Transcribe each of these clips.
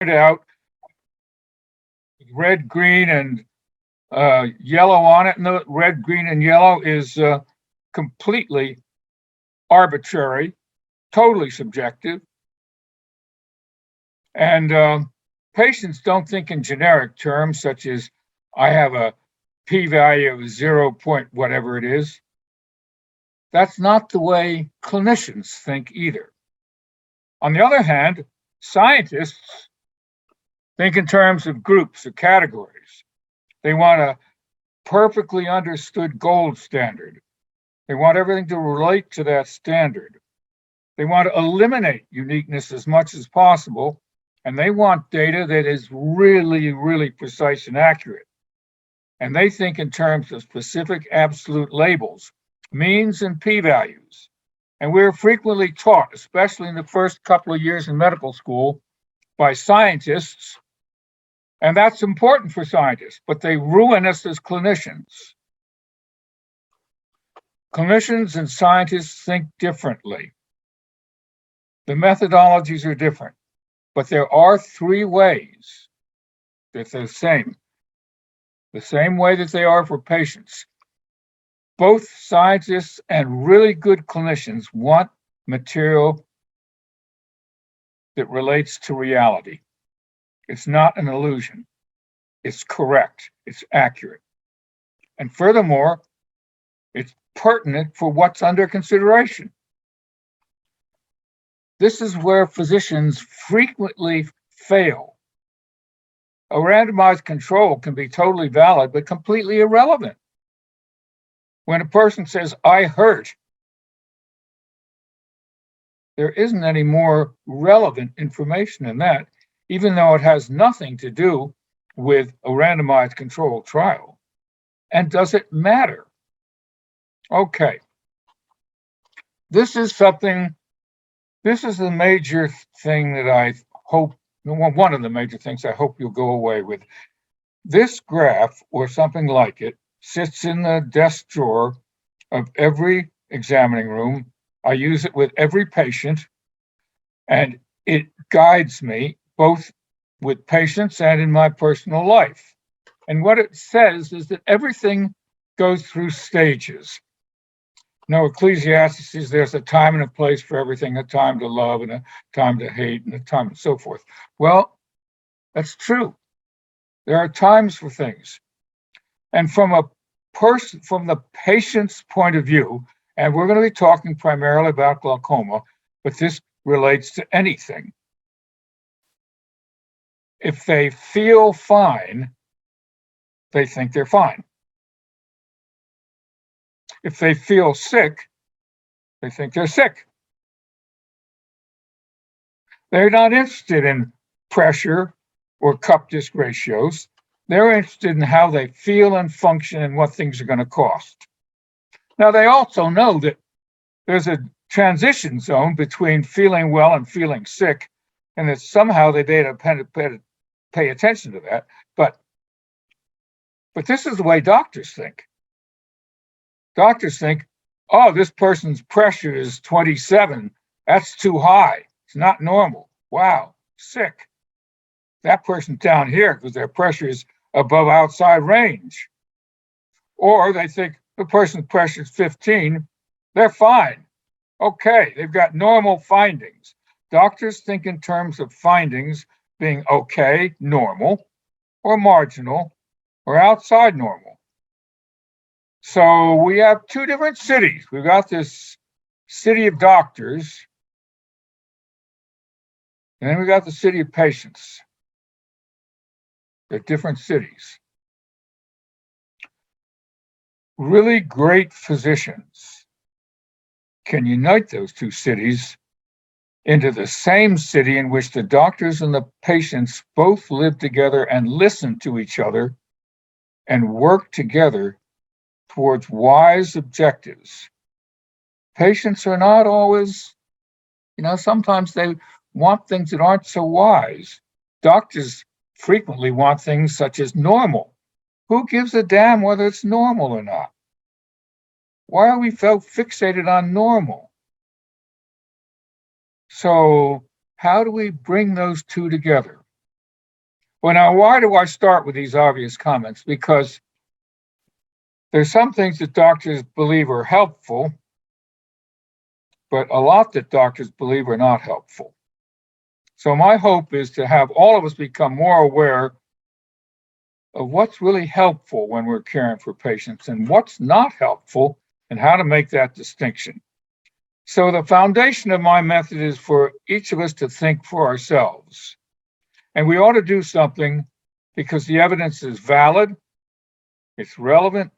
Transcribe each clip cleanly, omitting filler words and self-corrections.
out with red, green, and yellow on it. And the red, green, and yellow is completely arbitrary, totally subjective. And patients don't think in generic terms, such as I have a p-value of 0 point whatever it is. That's not the way clinicians think either. On the other hand, scientists think in terms of groups or categories. They want a perfectly understood gold standard. They want everything to relate to that standard. They want to eliminate uniqueness as much as possible, and they want data that is really, really precise and accurate. And they think in terms of specific absolute labels, means, and p-values. And we're frequently taught, especially in the first couple of years in medical school, by scientists, and that's important for scientists, but they ruin us as clinicians. Clinicians and scientists think differently. The methodologies are different, but there are three ways that they're the same way that they are for patients. Both scientists and really good clinicians want material that relates to reality. It's not an illusion. It's correct. It's accurate. And furthermore, it's pertinent for what's under consideration. This is where physicians frequently fail. A randomized control can be totally valid, but completely irrelevant. When a person says, I hurt, there isn't any more relevant information in that, even though it has nothing to do with a randomized controlled trial. And does it matter? Okay. This is the major thing that I hope, one of the major things I hope you'll go away with. This graph, or something like it, sits in the desk drawer of every examining room. I use it with every patient, and it guides me both with patients and in my personal life. And what it says is that everything goes through stages. No, Ecclesiastes, there's a time and a place for everything, a time to love and a time to hate and a time and so forth. Well, that's true. There are times for things. And from the patient's point of view, and we're going to be talking primarily about glaucoma, but this relates to anything. If they feel fine, they think they're fine. If they feel sick, they think they're sick. They're not interested in pressure or cup disc ratios. They're interested in how they feel and function and what things are going to cost. Now, they also know that there's a transition zone between feeling well and feeling sick, and that somehow they data pay attention to that. But this is the way doctors think. Doctors think, oh, this person's pressure is 27. That's too high. It's not normal. Wow, sick. That person's down here because their pressure is above outside range. Or they think the person's pressure is 15. They're fine. Okay, they've got normal findings. Doctors think in terms of findings being okay, normal, or marginal, or outside normal. So we have two different cities. We've got this city of doctors, and then we got the city of patients. They're different cities. Really great physicians can unite those two cities into the same city in which the doctors and the patients both live together and listen to each other and work together towards wise objectives. Patients are not always, sometimes they want things that aren't so wise. Doctors frequently want things such as normal. Who gives a damn whether it's normal or not? Why are we so fixated on normal? So how do we bring those two together? Well, now, why do I start with these obvious comments? Because there's some things that doctors believe are helpful, but a lot that doctors believe are not helpful. So my hope is to have all of us become more aware of what's really helpful when we're caring for patients and what's not helpful and how to make that distinction. So the foundation of my method is for each of us to think for ourselves. And we ought to do something because the evidence is valid, it's relevant,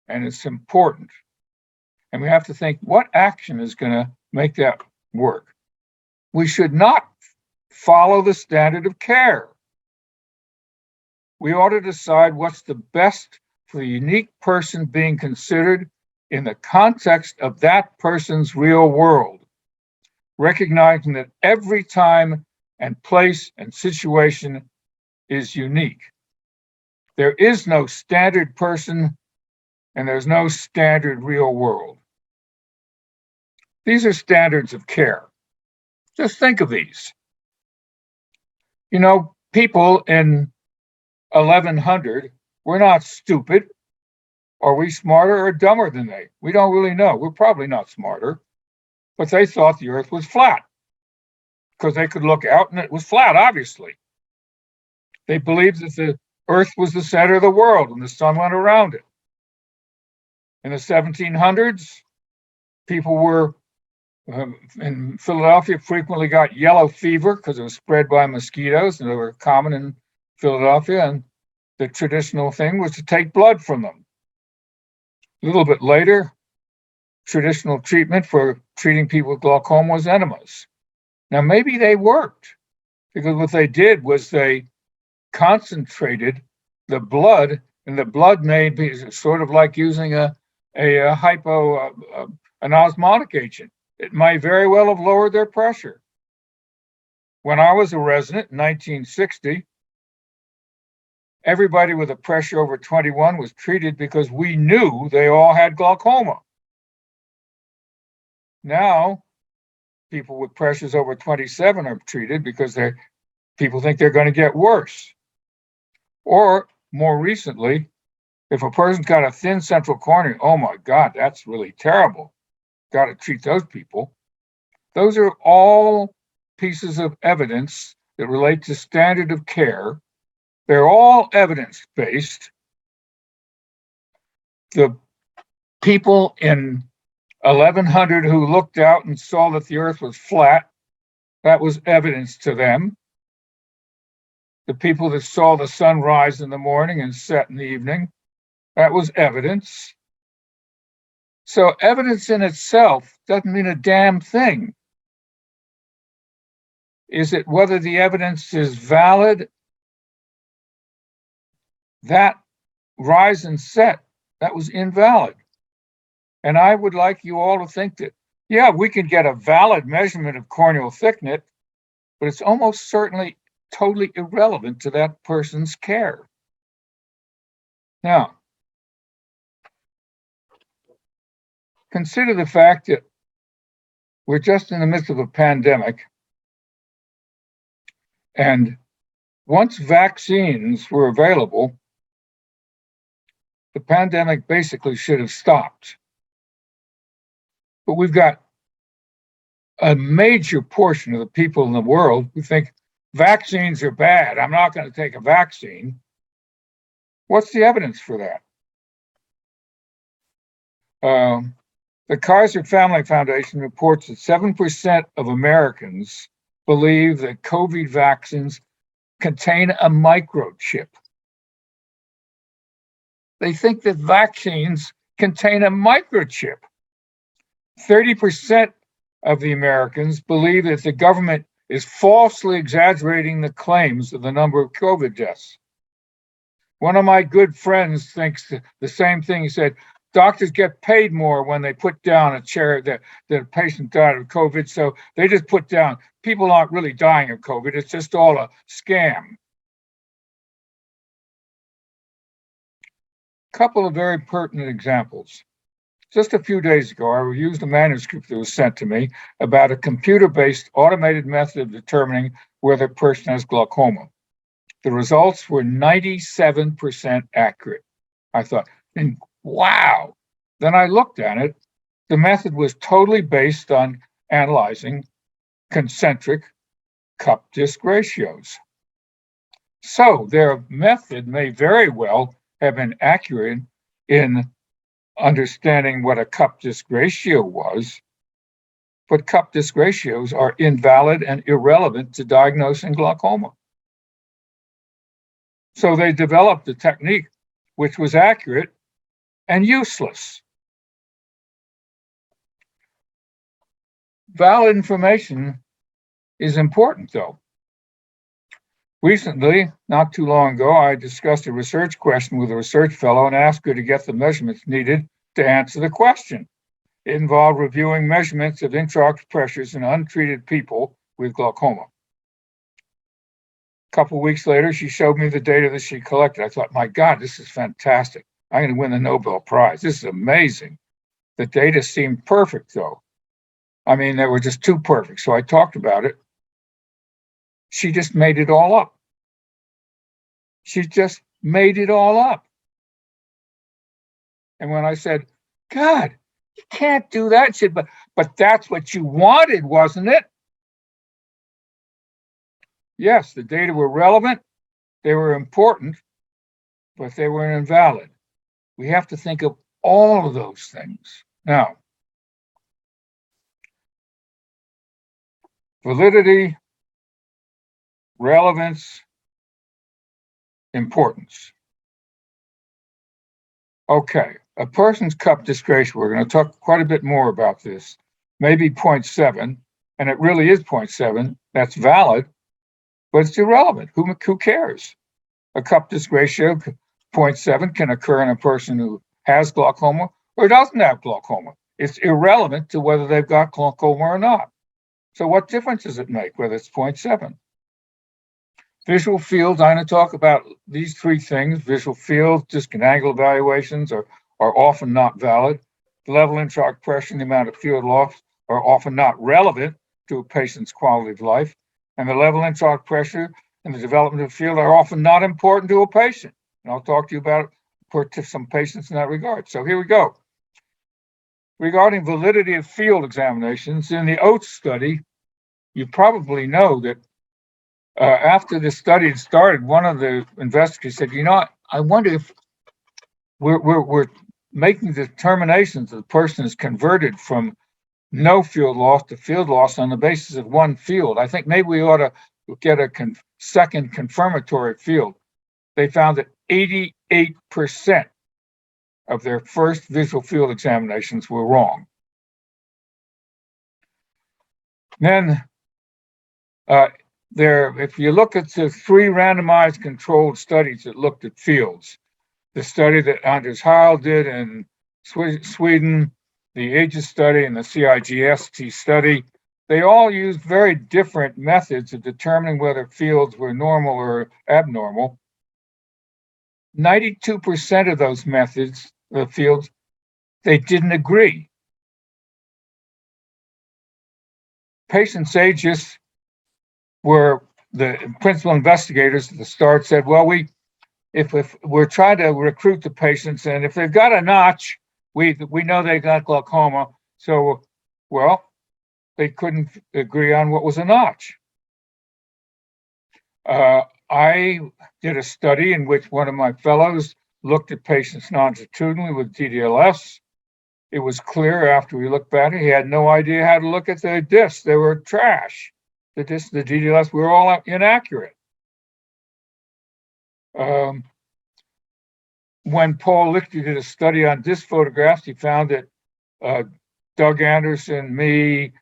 and it's important. And we have to think what action is going to make that work. We should not follow the standard of care. We ought to decide what's the best for the unique person being considered in the context of that person's real world, recognizing that every time and place and situation is unique. There is no standard person and there's no standard real world. These are standards of care. Just think of these. You know, people in 1100 were not stupid. Are we smarter or dumber than they? We don't really know. We're probably not smarter, but they thought the earth was flat because they could look out and it was flat, obviously. They believed that the earth was the center of the world and the sun went around it. In the 1700s, people were in Philadelphia frequently got yellow fever because it was spread by mosquitoes and they were common in Philadelphia. And the traditional thing was to take blood from them. A little bit later, traditional treatment for treating people with glaucoma was enemas. Now, maybe they worked because what they did was they concentrated the blood, and the blood may be sort of like using an osmotic agent. It might very well have lowered their pressure. When I was a resident in 1960, everybody with a pressure over 21 was treated because we knew they all had glaucoma. Now, people with pressures over 27 are treated because people think they're going to get worse. Or more recently, if a person's got a thin central cornea, oh my God, that's really terrible. Got to treat those people. Those are all pieces of evidence that relate to standard of care. They're all evidence-based. The people in 1100 who looked out and saw that the earth was flat, that was evidence to them. The people that saw the sun rise in the morning and set in the evening, that was evidence. So evidence in itself doesn't mean a damn thing. Is it whether the evidence is valid? That rise and set, that was invalid. And I would like you all to think that, yeah, we can get a valid measurement of corneal thickness, but it's almost certainly totally irrelevant to that person's care. Now, consider the fact that we're just in the midst of a pandemic, and once vaccines were available, the pandemic basically should have stopped. But we've got a major portion of the people in the world who think vaccines are bad. I'm not going to take a vaccine. What's the evidence for that? The Kaiser Family Foundation reports that 7% of Americans believe that COVID vaccines contain a microchip. They think that vaccines contain a microchip. 30% of the Americans believe that the government is falsely exaggerating the claims of the number of COVID deaths. One of my good friends thinks the same thing. He said, doctors get paid more when they put down a chair that a patient died of COVID, so they just put down, people aren't really dying of COVID, it's just all a scam. Couple of very pertinent examples. Just a few days ago, I reviewed a manuscript that was sent to me about a computer-based automated method of determining whether a person has glaucoma. The results were 97% accurate. I thought, and wow. Then I looked at it. The method was totally based on analyzing concentric cup disc ratios. So their method may very well have been accurate in understanding what a cup disc ratio was, but cup disc ratios are invalid and irrelevant to diagnosing glaucoma. So they developed a technique which was accurate and useless. Valid information is important, though. Recently, not too long ago, I discussed a research question with a research fellow and asked her to get the measurements needed to answer the question. It involved reviewing measurements of intraocular pressures in untreated people with glaucoma. A couple of weeks later, she showed me the data that she collected. I thought, my God, this is fantastic. I'm going to win the Nobel Prize. This is amazing. The data seemed perfect, though. I mean, they were just too perfect. So I talked about it. She just made it all up. She just made it all up. And when I said, God, you can't do that, she said, but that's what you wanted, wasn't it? Yes, the data were relevant, they were important, but they were invalid. We have to think of all of those things. Now, validity, relevance, importance. Okay, a person's cup disc ratio, we're going to talk quite a bit more about this, maybe 0.7, and it really is 0.7, that's valid, but it's irrelevant. Who cares? A cup disc ratio 0.7 can occur in a person who has glaucoma or doesn't have glaucoma. It's irrelevant to whether they've got glaucoma or not. So what difference does it make whether it's 0.7? Visual fields, I'm going to talk about these three things. Visual fields, disc and angle evaluations are often not valid. The level intraocular pressure and the amount of field loss are often not relevant to a patient's quality of life. And the level intraocular pressure and the development of the field are often not important to a patient. And I'll talk to you about some patients in that regard. So here we go. Regarding validity of field examinations, in the Oates study, you probably know that after the study had started, one of the investigators said, I wonder if we're making determinations that the person is converted from no field loss to field loss on the basis of one field. I think maybe we ought to get a second confirmatory field. They found that 88% of their first visual field examinations were wrong. Then if you look at the three randomized controlled studies that looked at fields, the study that Anders Heil did in Sweden, the AGES study, and the CIGST study, they all used very different methods of determining whether fields were normal or abnormal. 92% of those methods, the fields, they didn't agree. Patients' ages were the principal investigators at the start said, well, if we're trying to recruit the patients, and if they've got a notch, we know they got glaucoma. So, well, they couldn't agree on what was a notch. I did a study in which one of my fellows looked at patients longitudinally with DDLS. It was clear after we looked back, he had no idea how to look at the discs. They were trash. The discs, the DDLS, were all inaccurate. When Paul Lichter did a study on disc photographs, he found that Doug Anderson, me,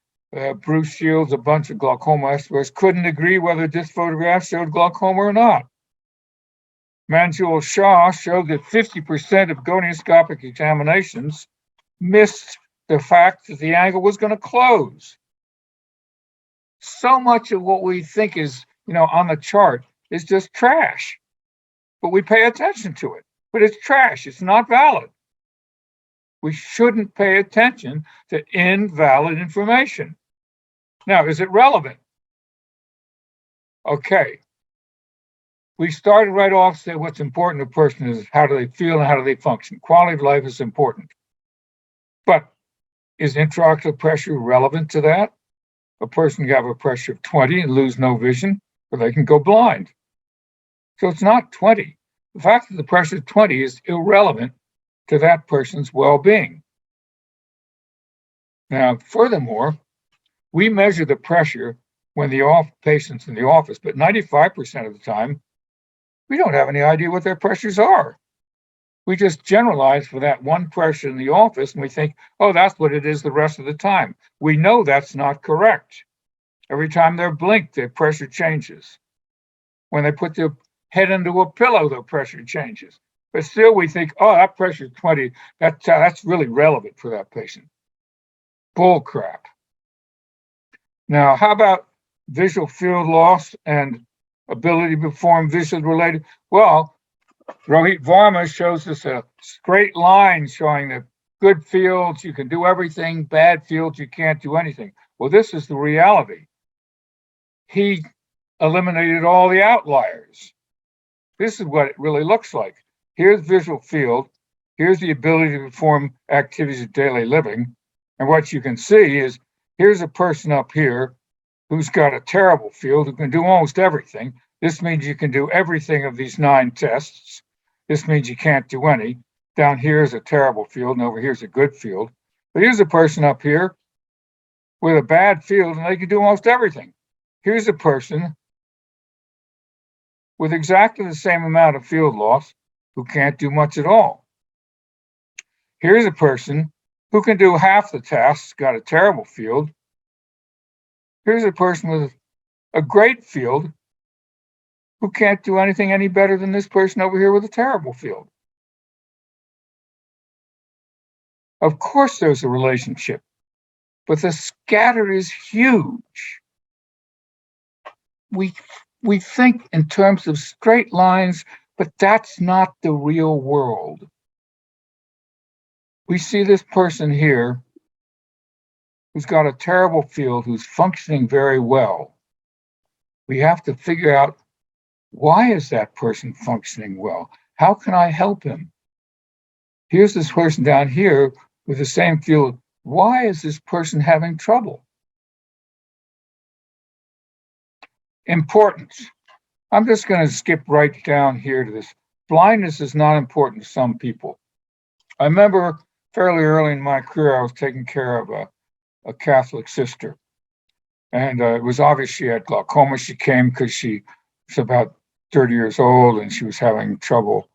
Bruce Shields, a bunch of glaucoma experts couldn't agree whether disc photographs showed glaucoma or not. Manjul Shah showed that 50% of gonioscopic examinations missed the fact that the angle was going to close. So much of what we think is, on the chart is just trash, but we pay attention to it. But it's trash. It's not valid. We shouldn't pay attention to invalid information. Now, is it relevant? Okay. We started right off, say what's important to a person is how do they feel and how do they function. Quality of life is important. But is intraocular pressure relevant to that? A person can have a pressure of 20 and lose no vision, or they can go blind. So it's not 20. The fact that the pressure is 20 is irrelevant to that person's well-being. Now, furthermore, we measure the pressure when the patient's in the office, but 95% of the time, we don't have any idea what their pressures are. We just generalize for that one pressure in the office, and we think, oh, that's what it is the rest of the time. We know that's not correct. Every time they're blinked, their pressure changes. When they put their head into a pillow, their pressure changes. But still, we think, oh, that pressure is 20. That's really relevant for that patient. Bull crap. Now, how about visual field loss and ability to perform vision-related? Well, Rohit Varma shows us a straight line showing the good fields, you can do everything, bad fields, you can't do anything. Well, this is the reality. He eliminated all the outliers. This is what it really looks like. Here's visual field. Here's the ability to perform activities of daily living. And what you can see is here's a person up here who's got a terrible field, who can do almost everything. This means you can do everything of these 9 tests. This means you can't do any. Down here is a terrible field, and over here's a good field. But here's a person up here with a bad field, and they can do almost everything. Here's a person with exactly the same amount of field loss who can't do much at all. Here's a person who can do half the tasks, got a terrible field. Here's a person with a great field who can't do anything any better than this person over here with a terrible field. Of course, there's a relationship, but the scatter is huge. We think in terms of straight lines, but that's not the real world. We see this person here who's got a terrible field, who's functioning very well. We have to figure out, why is that person functioning well? How can I help him? Here's this person down here with the same field. Why is this person having trouble? Importance. I'm just going to skip right down here to this. Blindness is not important to some people. I remember fairly early in my career, I was taking care of a Catholic sister. And it was obvious she had glaucoma. She came because she was about 30 years old and she was having trouble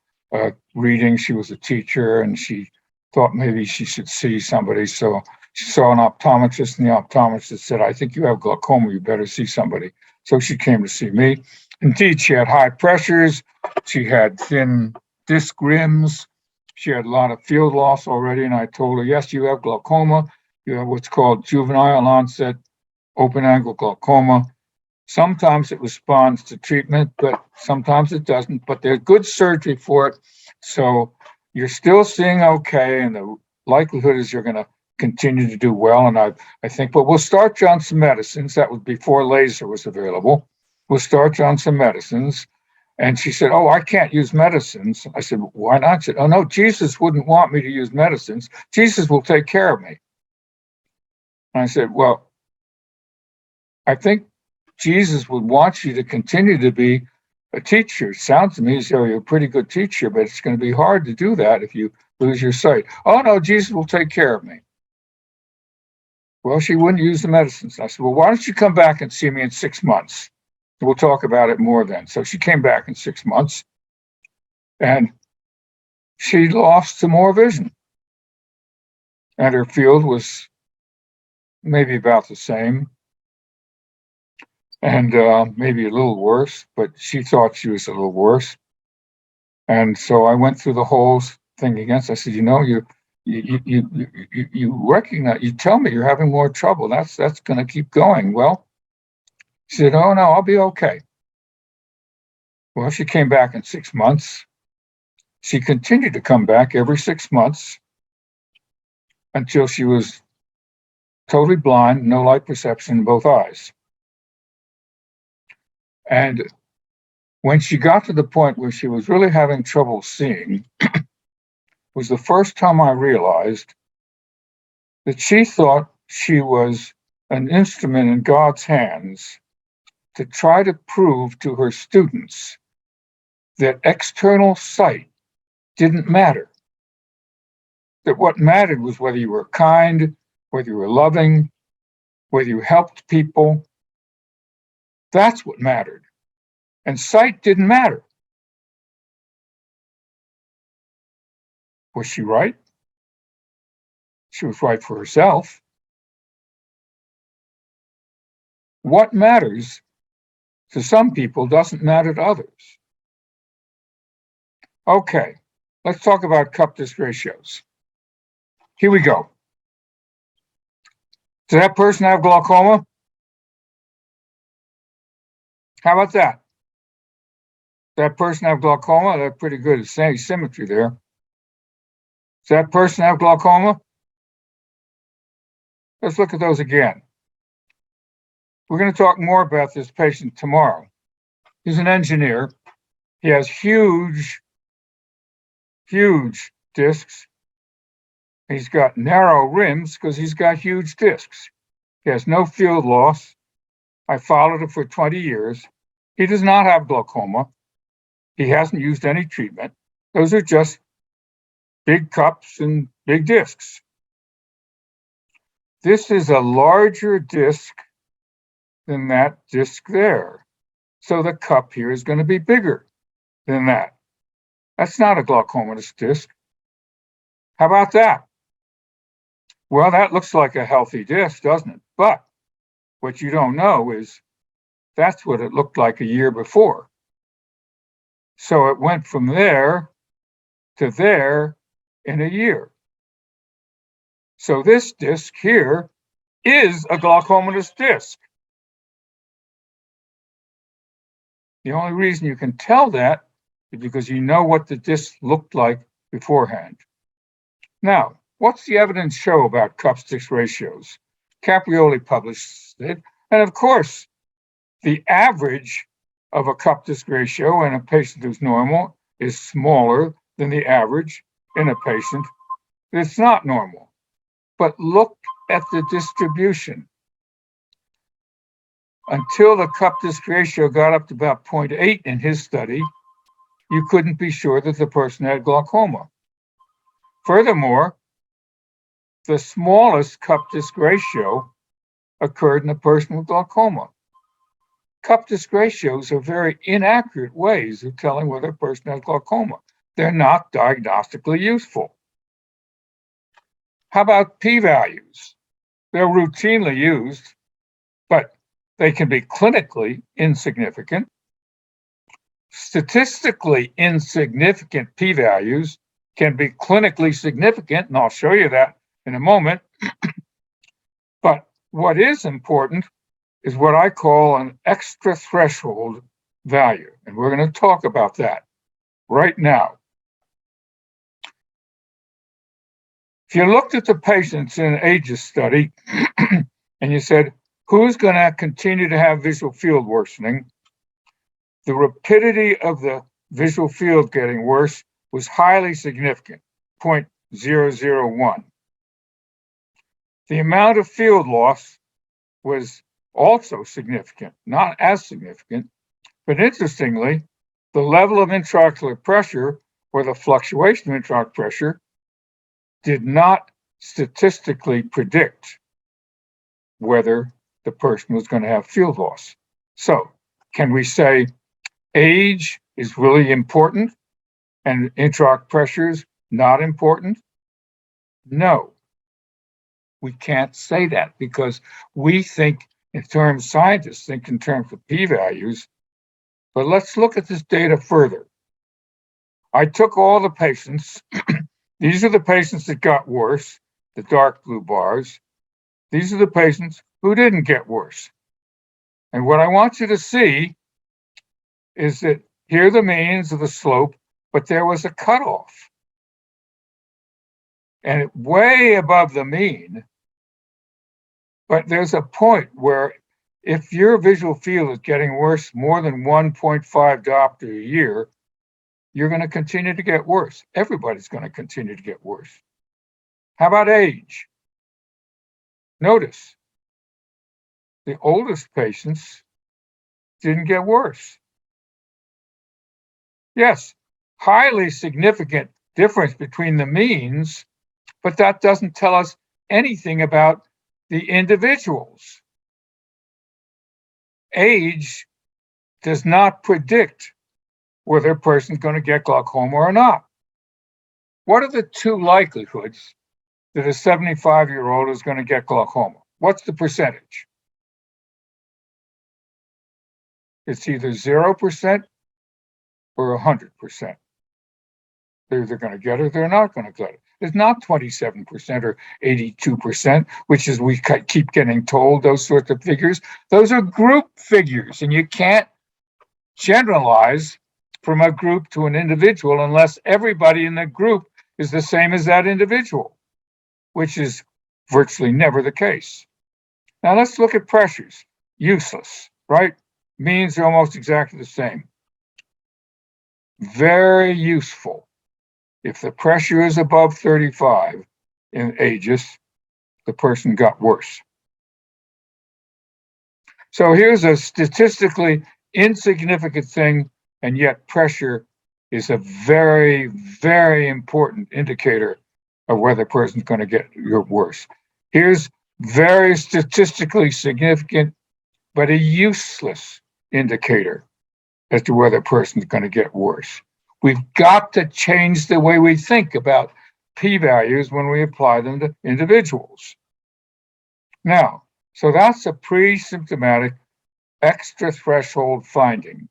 reading. She was a teacher and she thought maybe she should see somebody. So she saw an optometrist, and the optometrist said, I think you have glaucoma, you better see somebody. So she came to see me. Indeed, she had high pressures. She had thin disc rims. She had a lot of field loss already. And I told her, yes, you have glaucoma. You have what's called juvenile onset open angle glaucoma. Sometimes it responds to treatment, but sometimes it doesn't. But there's good surgery for it. So you're still seeing okay. And the likelihood is you're going to continue to do well. And I think, but we'll start you on some medicines. That was before laser was available. We'll start you on some medicines. And she said, oh, I can't use medicines. I said, why not? She said, oh, no, Jesus wouldn't want me to use medicines. Jesus will take care of me. And I said, well, I think Jesus would want you to continue to be a teacher. Sounds to me as though you're a pretty good teacher, but it's going to be hard to do that if you lose your sight. Oh, no, Jesus will take care of me. Well, she wouldn't use the medicines. I said, well, why don't you come back and see me in 6 months? We'll talk about it more then. So she came back in 6 months and she lost some more vision. And her field was maybe about the same and maybe a little worse, but she thought she was a little worse. And so I went through the whole thing against. I said, you know, you recognize, you tell me you're having more trouble. That's going to keep going. Well, she said, oh, no, I'll be okay. Well, she came back in 6 months. She continued to come back every 6 months until she was totally blind, no light perception in both eyes. And When she got to the point where she was really having trouble seeing, was the first time I realized that she thought she was an instrument in God's hands to try to prove to her students that external sight didn't matter. That what mattered was whether you were kind, whether you were loving, whether you helped people. That's what mattered. And sight didn't matter. Was she right? She was right for herself. What matters to some people doesn't matter to others. Okay, let's talk about cup-disc ratios. Here we go. Does that person have glaucoma? How about that? Does that person have glaucoma? They're pretty good at symmetry there. Does that person have glaucoma? Let's look at those again. We're going to talk more about this patient tomorrow. He's an engineer. He has huge discs. He's got narrow rims because he's got huge discs. He has no field loss. I followed him for 20 years. He does not have glaucoma. He hasn't used any treatment. Those are just big cups and big discs. This is a larger disc than that disc there. So the cup here is going to be bigger than that. That's not a glaucomatous disc. How about that? Well, that looks like a healthy disc, doesn't it? But what you don't know is that's what it looked like a year before. So it went from there to there in a year. So this disc here is a glaucomatous disc. The only reason you can tell that is because you know what the disc looked like beforehand. Now, what's the evidence show about cup-disc ratios? Caprioli published it. And of course, the average of a cup-disc ratio in a patient who's normal is smaller than the average in a patient that's not normal. But look at the distribution. Until the cup-disc ratio got up to about 0.8 in his study, you couldn't be sure that the person had glaucoma. Furthermore, the smallest cup-disc ratio occurred in a person with glaucoma. Cup-disc ratios are very inaccurate ways of telling whether a person has glaucoma. They're not diagnostically useful. How about p-values? They're routinely used, but they can be clinically insignificant. Statistically insignificant p-values can be clinically significant, and I'll show you that in a moment. But what is important is what I call an extra threshold value, and we're going to talk about that right now. If you looked at the patients in an ages study and you said, who's going to continue to have visual field worsening? The rapidity of the visual field getting worse was highly significant, 0.001. The amount of field loss was also significant, not as significant, but interestingly, the level of intraocular pressure or the fluctuation of intraocular pressure did not statistically predict whether the person was going to have field loss. So, can we say age is really important and intraocular pressure is not important? No, we can't say that because we think in terms, scientists think in terms of p-values. But let's look at this data further. I took all the patients. These are the patients that got worse, the dark blue bars. These are the patients who didn't get worse. And what I want you to see is that here are the means of the slope, but there was a cutoff. And way above the mean, but there's a point where If your visual field is getting worse more than 1.5 diopter a year, you're going to continue to get worse. Everybody's going to continue to get worse. How about age? Notice the oldest patients didn't get worse. Yes, highly significant difference between the means, but that doesn't tell us anything about the individuals. Age does not predict whether a person's going to get glaucoma or not. What are the two likelihoods that a 75-year-old is going to get glaucoma? What's the percentage? It's either 0% or 100%. They're either going to get it or they're not going to get it. It's not 27% or 82%, which is we keep getting told those sorts of figures. Those are group figures, and you can't generalize from a group to an individual unless everybody in the group is the same as that individual, which is virtually never the case. Now let's look at pressures. Useless, right? Means are almost exactly the same. Very useful. If the pressure is above 35 in ages, the person got worse. So here's a statistically insignificant thing, and yet pressure is a very, very important indicator of whether a person's going to get worse. Here's very statistically significant, but a useless indicator as to whether a person's going to get worse. We've got to change the way we think about p-values when we apply them to individuals. Now, so that's a pre-symptomatic extra threshold finding,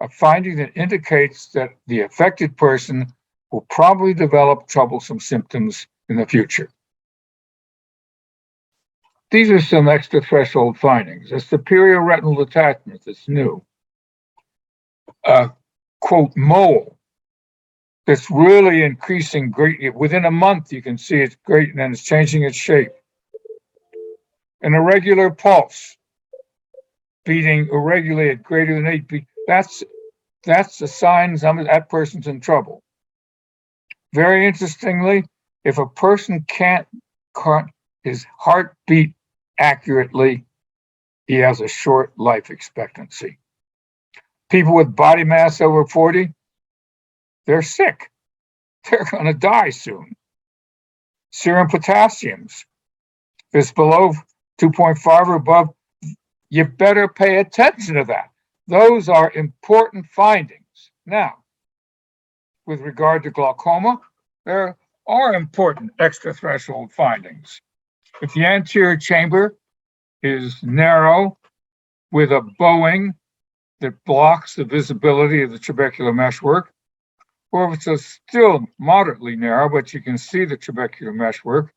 a finding that indicates that the affected person will probably develop troublesome symptoms in the future. These are some extra threshold findings. A superior retinal detachment that's new. Quote, mole that's really increasing greatly. Within a month, you can see it's great, and then it's changing its shape. An irregular pulse, beating irregularly at greater than 8 beats. That's the sign that person's in trouble. Very interestingly, if a person can't cut his heartbeat accurately, he has a short life expectancy. People with body mass over 40, they're sick. They're going to die soon. Serum potassiums, if it's below 2.5 or above, you better pay attention to that. Those are important findings. Now, with regard to glaucoma, there are important extra threshold findings. If the anterior chamber is narrow with a bowing that blocks the visibility of the trabecular meshwork, or if it's still moderately narrow, but you can see the trabecular meshwork,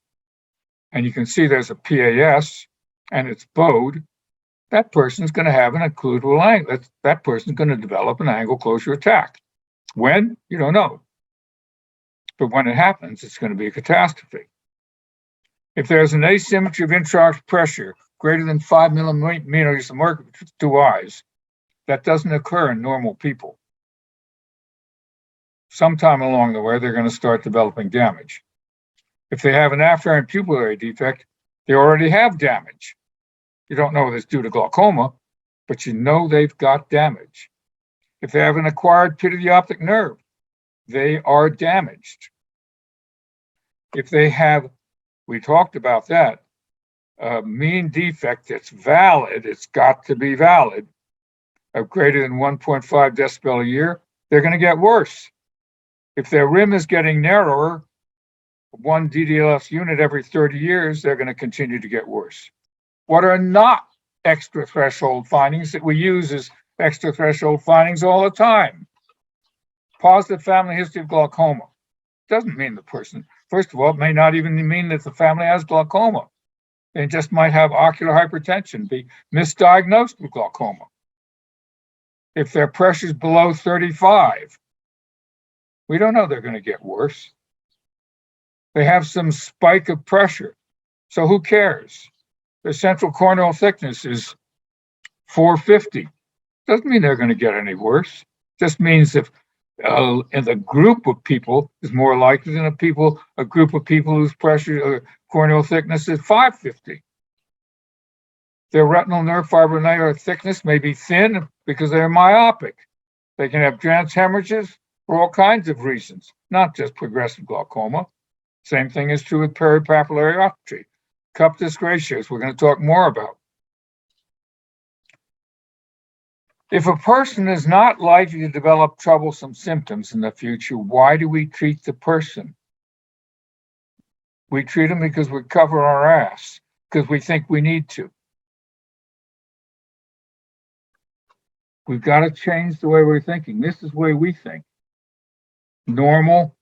and you can see there's a PAS, and it's bowed, that person's going to have an occludal angle. That person's going to develop an angle closure attack. When? You don't know. But when it happens, it's going to be a catastrophe. If there's an asymmetry of intraocular pressure greater than 5 millimeters of mercury between two eyes, that doesn't occur in normal people. Sometime along the way, they're going to start developing damage. If they have an afferent pupillary defect, they already have damage. You don't know whether it's due to glaucoma, but you know they've got damage. If they have an acquired pit of the optic nerve, they are damaged. If they have, we talked about that, a mean defect that's valid, it's got to be valid, of greater than 1.5 decibel a year, they're going to get worse. If their rim is getting narrower, 1 DDLS unit every 30 years, they're going to continue to get worse. What are not extra threshold findings that we use as extra threshold findings all the time? Positive family history of glaucoma. Doesn't mean the person, first of all, it may not even mean that the family has glaucoma. They just might have ocular hypertension, be misdiagnosed with glaucoma. If their pressure's below 35, we don't know they're going to get worse. They have some spike of pressure. So who cares? Their central corneal thickness is 450. Doesn't mean they're going to get any worse. Just means if in the group of people is more likely than a group of people whose pressure corneal thickness is 550. Their retinal nerve fiber layer thickness may be thin because they're myopic. They can have trans hemorrhages for all kinds of reasons, not just progressive glaucoma. Same thing is true with peripapillary cup disc ratios, we're going to talk more about. If a person is not likely to develop troublesome symptoms in the future, why do we treat the person? We treat them because we cover our ass, because we think we need to. We've got to change the way we're thinking. This is the way we think. Normal,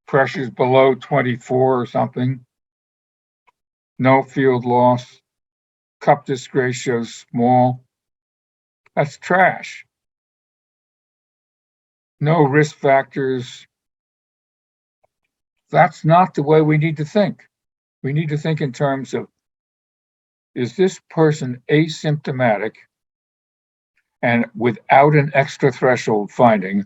pressures below 24 or something, no field loss, cup disc ratio small. That's trash. No risk factors. That's not the way we need to think. We need to think in terms of, is this person asymptomatic and without an extra threshold finding,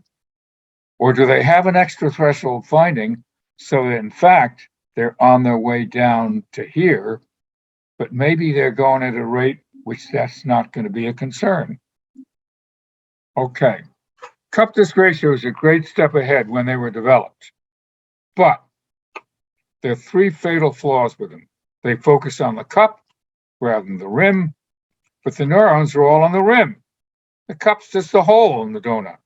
or do they have an extra threshold finding so that in fact they're on their way down to here, but maybe they're going at a rate which that's not going to be a concern. Okay, cup disc ratio is a great step ahead when they were developed, but there are three fatal flaws with them. They focus on the cup rather than the rim, but the neurons are all on the rim. The cup's just a hole in the donut.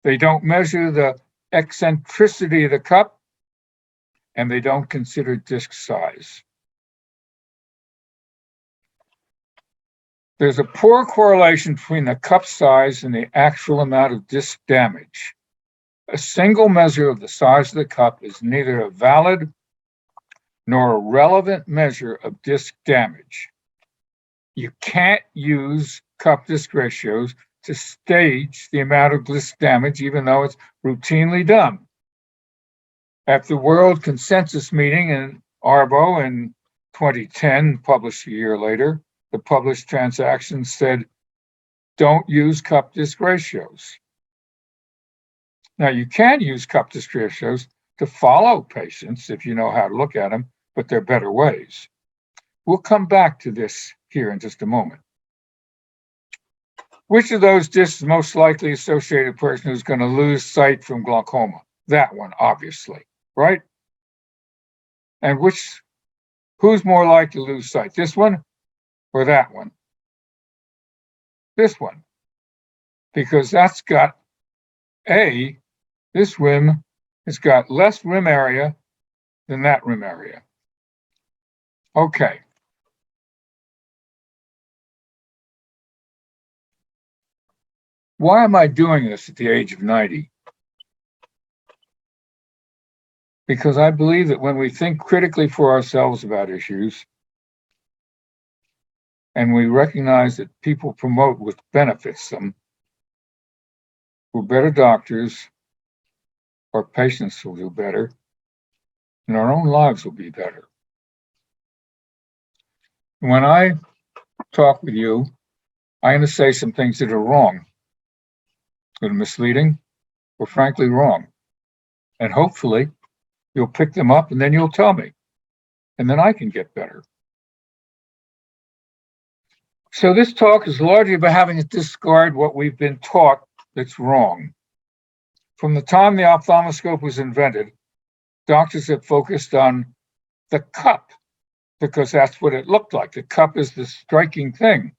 They don't measure the eccentricity of the cup, and they don't consider disc size. There's a poor correlation between the cup size and the actual amount of disc damage. A single measure of the size of the cup is neither a valid nor a relevant measure of disc damage. You can't use cup disc ratios to stage the amount of disc damage, even though it's routinely done. At the World Consensus Meeting in Arbo in 2010, published a year later, the published transactions said, don't use cup disc ratios. Now, you can use cup disc ratios to follow patients if you know how to look at them, but there are better ways. We'll come back to this here in just a moment. Which of those discs is most likely associated person who's going to lose sight from glaucoma? That one, obviously, right? And who's more likely to lose sight? This one or that one? This one. Because that's got this rim has got less rim area than that rim area. Okay. Why am I doing this at the age of 90? Because I believe that when we think critically for ourselves about issues, and we recognize that people promote what benefits them, we're better doctors, our patients will do better, and our own lives will be better. When I talk with you, I'm going to say some things that are wrong, that are misleading, or frankly wrong. And hopefully, you'll pick them up and then you'll tell me. And then I can get better. So this talk is largely about having to discard what we've been taught that's wrong. From the time the ophthalmoscope was invented, doctors have focused on the cup because that's what it looked like. The cup is the striking thing.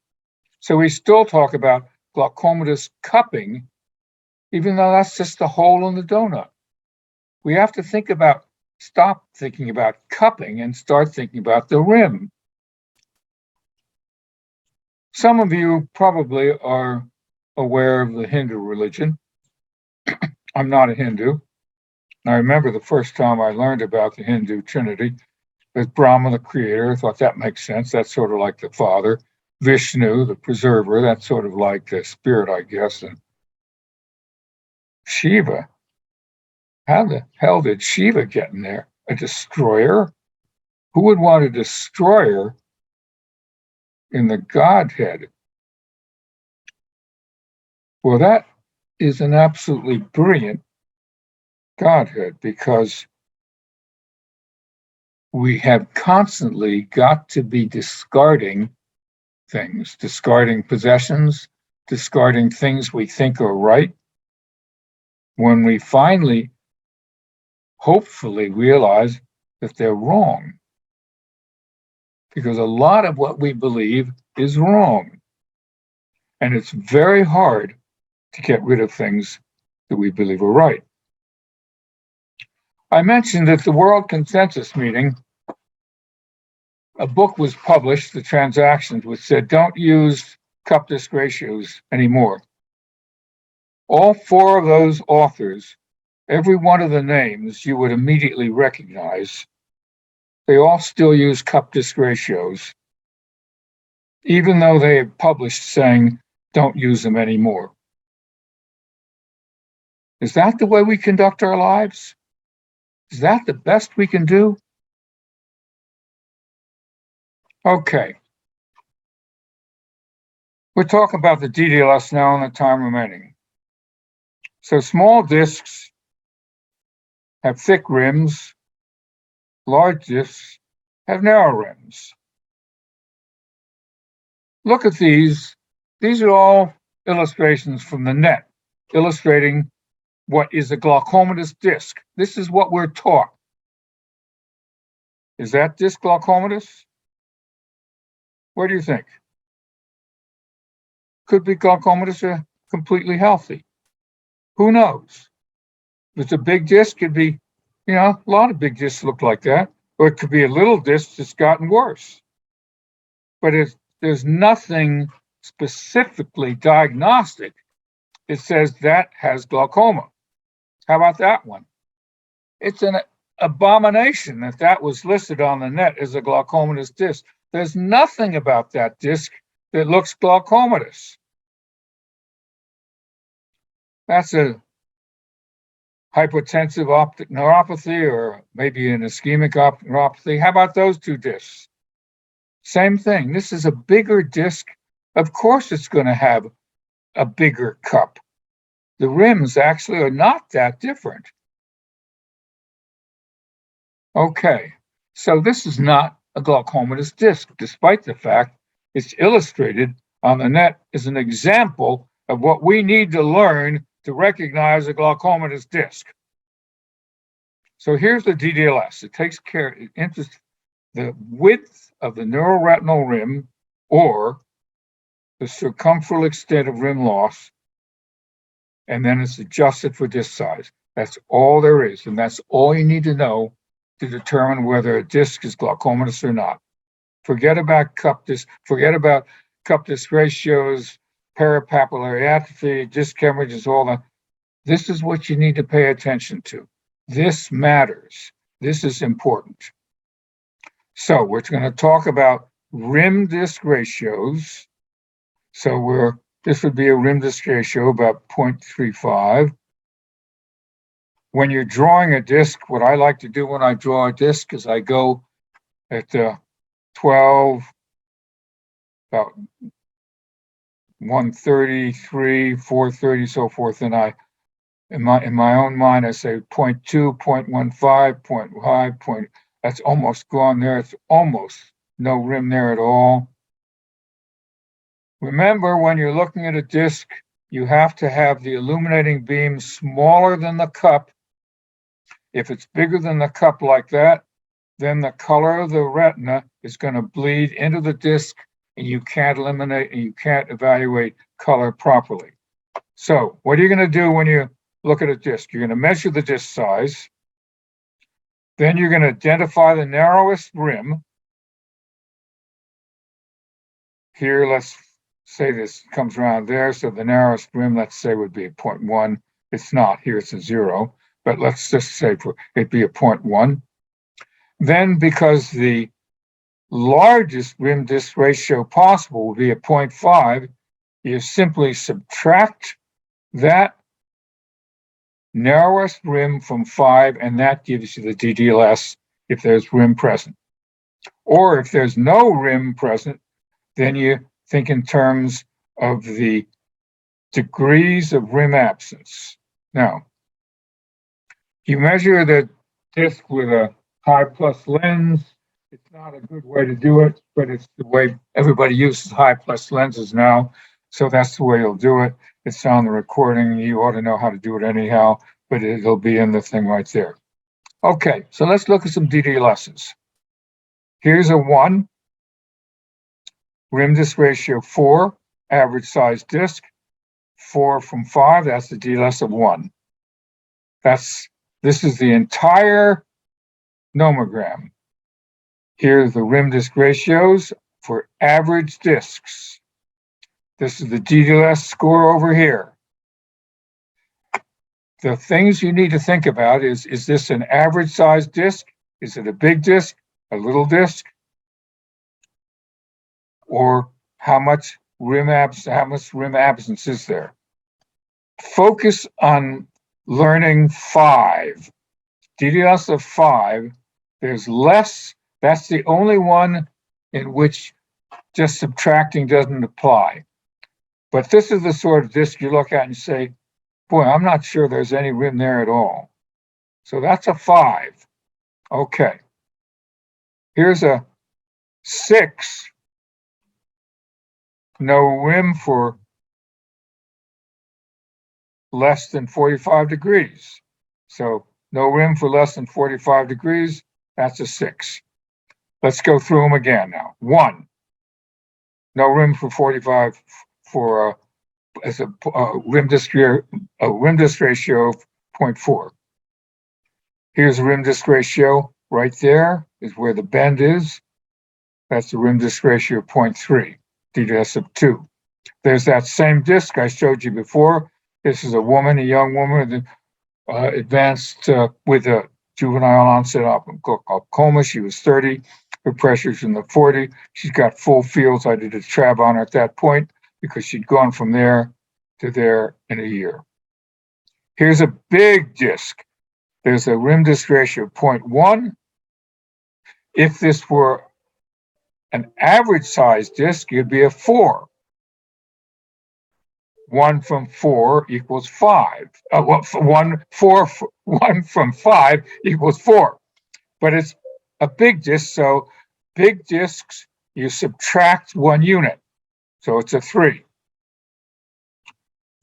So we still talk about glaucomatous cupping, even though that's just a hole in the donut. We have to stop thinking about cupping and start thinking about the rim. Some of you probably are aware of the Hindu religion. I'm not a Hindu. I remember the first time I learned about the Hindu Trinity, there's Brahma, the creator. I thought that makes sense. That's sort of like the father. Vishnu, the preserver. That's sort of like the spirit, I guess. And Shiva. How the hell did Shiva get in there? A destroyer? Who would want a destroyer in the Godhead. Well, that is an absolutely brilliant Godhead, because we have constantly got to be discarding things, discarding possessions, discarding things we think are right, when we finally, hopefully, realize that they're wrong. Because a lot of what we believe is wrong. And it's very hard to get rid of things that we believe are right. I mentioned at the World Consensus meeting, a book was published, The Transactions, which said, don't use cup-disc ratios anymore. All four of those authors, every one of the names you would immediately recognize, they all still use cup-disc ratios, even though they have published saying, don't use them anymore. Is that the way we conduct our lives? Is that the best we can do? Okay. We'll talk about the DDLS now in the time remaining. So small discs have thick rims, large discs have narrow rims. Look at these. These are all illustrations from the net, illustrating what is a glaucomatous disc. This is what we're taught. Is that disc glaucomatous? What do you think? Could be glaucomatous or completely healthy. Who knows? If it's a big disc, could be, a lot of big discs look like that. Or it could be a little disc that's gotten worse. But there's nothing specifically diagnostic that says that has glaucoma. How about that one? It's an abomination that was listed on the net as a glaucomatous disc. There's nothing about that disc that looks glaucomatous. That's a hypotensive optic neuropathy, or maybe an ischemic optic neuropathy. How about those two discs? Same thing. This is a bigger disc. Of course it's going to have a bigger cup. The rims actually are not that different. Okay, so this is not a glaucomatous disc, despite the fact it's illustrated on the net as an example of what we need to learn to recognize a glaucomatous disc. So here's the DDLS. It takes care, it enters the width of the neuroretinal rim, or the circumferential extent of rim loss, and then it's adjusted for disc size. That's all there is, and that's all you need to know to determine whether a disc is glaucomatous or not. Forget about cup disc ratios, parapapillary atrophy, disc hemorrhages, all that. This is what you need to pay attention to. This matters. This is important. So we're going to talk about rim disc ratios. So this would be a rim disc ratio about 0.35. When you're drawing a disc, what I like to do when I draw a disc is I go at 12, about 133, 430, so forth, and in my own mind I say 0.2, 0.15, 0.5, that's almost gone there. It's almost no rim there at all. Remember, when you're looking at a disc, you have to have the illuminating beam smaller than the cup. If it's bigger than the cup like that, then the color of the retina is going to bleed into the disc, and you can't evaluate color properly. So what are you going to do when you look at a disc? You're going to measure the disc size. Then you're going to identify the narrowest rim. Here, let's say this comes around there. So the narrowest rim, let's say, would be a 0.1. It's not. Here it's a 0. But let's just say it'd be a 0.1. Then, because the largest rim disc ratio possible would be a 0.5, you simply subtract that narrowest rim from 5, and that gives you the DDLS if there's rim present. Or if there's no rim present, then you think in terms of the degrees of rim absence. Now, you measure the disc with a high plus lens. It's not a good way to do it, but it's the way everybody uses high plus lenses now. So that's the way you'll do it. It's on the recording. You ought to know how to do it anyhow, but it'll be in the thing right there. Okay, so let's look at some DDLSs. Here's a 1, rim disc ratio 4, average size disc, 4 from 5, that's the DDLS of 1. This is the entire nomogram. Here are the rim disc ratios for average discs. This is the DDLS score over here. The things you need to think about is this an average size disc? Is it a big disc, a little disc? Or how much rim absence is there? Focus on learning 5. DDLS of 5, there's less. That's the only one in which just subtracting doesn't apply. But this is the sort of disc you look at and say, boy, I'm not sure there's any rim there at all. So that's a 5. Okay. Here's a 6. No rim for less than 45 degrees. So no rim for less than 45 degrees, that's a 6. Let's go through them again now. 1, no rim for 45 for as a rim disc ratio of 0.4. Here's a rim disc ratio right there is where the bend is. That's the rim disc ratio of 0.3, DDLS of 2. There's that same disc I showed you before. This is a woman, a young woman, advanced with a juvenile onset of glaucoma. She was 30. Her pressure's in the 40. She's got full fields. I did a trab on her at that point because she'd gone from there to there in a year. Here's a big disc. There's a rim disc ratio of 0.1. If this were an average size disc, it'd be a 4. 1 from 4 equals 5. 1 from 5 equals 4. But it's a big disc, so big discs, you subtract 1 unit. So it's a 3.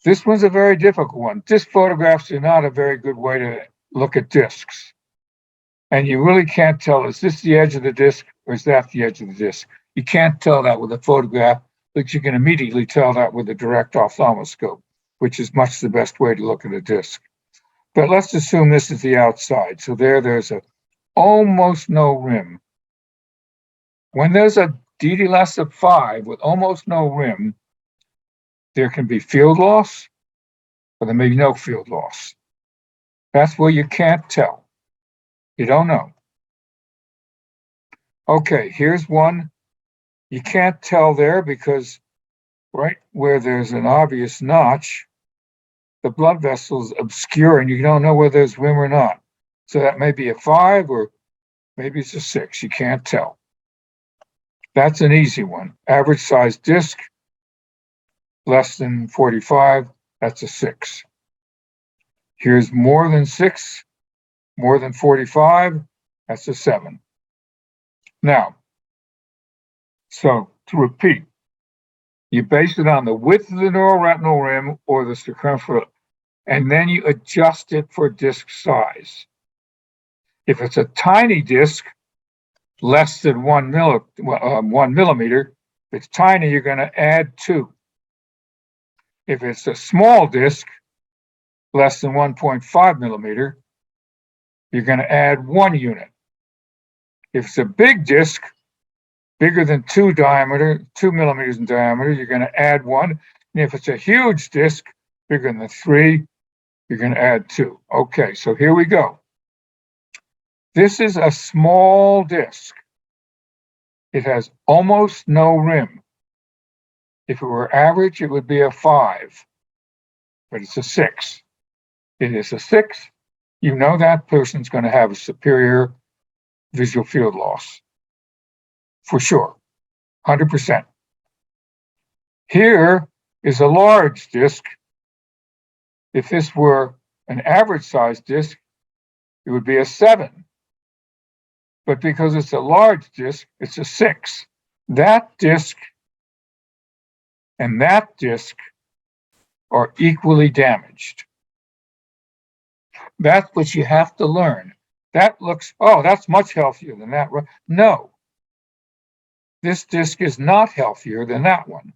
This one's a very difficult one. Disc photographs are not a very good way to look at discs. And you really can't tell, is this the edge of the disc or is that the edge of the disc? You can't tell that with a photograph, but you can immediately tell that with a direct ophthalmoscope, which is much the best way to look at a disc. But let's assume this is the outside. So there's a almost no rim. When there's a DDLS of 5 with almost no rim, there can be field loss, or there may be no field loss. That's where you can't tell. You don't know. Okay, here's one. You can't tell there because right where there's an obvious notch, the blood vessel's obscure and you don't know whether there's rim or not. So that may be a 5 or maybe it's a 6. You can't tell. That's an easy one. Average size disc, less than 45, that's a 6. Here's more than 6, more than 45, that's a 7. Now, so to repeat, you base it on the width of the neuroretinal rim or the circumference, and then you adjust it for disc size. If it's a tiny disc, less than 1 millimeter, if it's tiny, you're going to add 2. If it's a small disc, less than 1.5 millimeter, you're going to add 1 unit. If it's a big disc, bigger than 2 millimeters in diameter, you're going to add 1. And if it's a huge disc, bigger than 3, you're going to add 2. Okay, so here we go. This is a small disc. It has almost no rim. If it were average, it would be a 5, but it's a 6. It is a 6. You know that person's going to have a superior visual field loss. For sure, 100%. Here is a large disc. If this were an average sized disc, it would be a 7. But because it's a large disc, it's a 6. That disc and that disc are equally damaged. That's what you have to learn. That looks, oh, that's much healthier than that. No, this disc is not healthier than that one.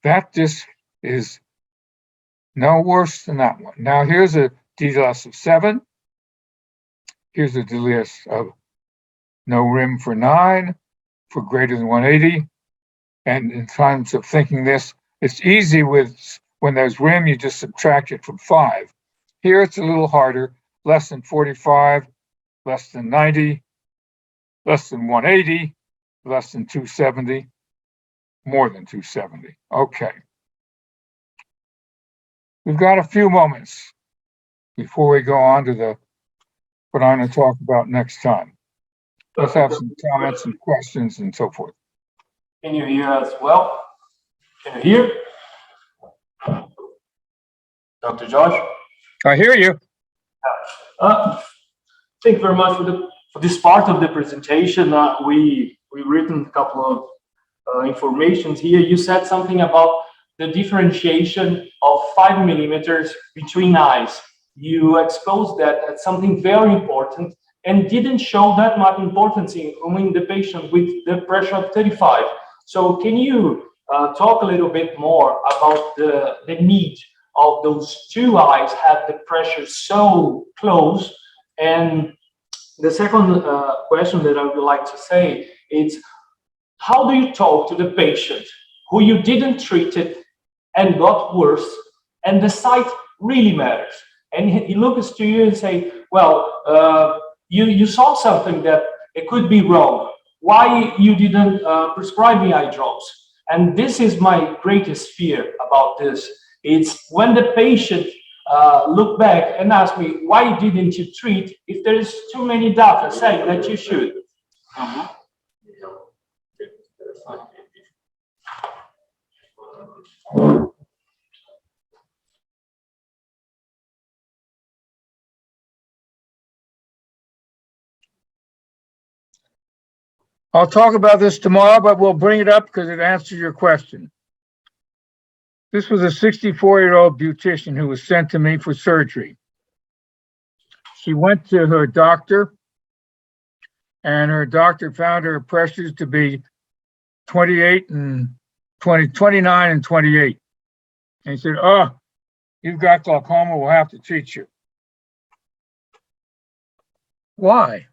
That disc is no worse than that one. Now here's a DDLS of 7. Here's a DDLS of no rim for 9, for greater than 180. And in terms of thinking this, it's easy with when there's rim, you just subtract it from 5. Here it's a little harder, less than 45, less than 90, less than 180, less than 270, more than 270. Okay. We've got a few moments before we go on to what I'm going to talk about next time. Let's have some comments and questions and so forth. Can you hear us well? Can you hear? Dr. Josh? I hear you. Thank you very much for this part of the presentation. We've written a couple of informations here. You said something about the differentiation of 5 millimeters between eyes. You exposed that as something very important and didn't show that much importance in the patient with the pressure of 35. So can you talk a little bit more about the need of those two eyes have the pressure so close? And the second question that I would like to say is, how do you talk to the patient who you didn't treat it and got worse, and the sight really matters? And he looks to you and say, well, you saw something that it could be wrong. Why you didn't prescribe me eye drops? And this is my greatest fear about this. It's when the patient look back and ask me, why didn't you treat if there is too many data saying that you should? I'll talk about this tomorrow, but we'll bring it up because it answers your question. This was a 64-year-old beautician who was sent to me for surgery. She went to her doctor, and her doctor found her pressures to be 29 and 28. And he said, oh, you've got glaucoma, we'll have to treat you. Why?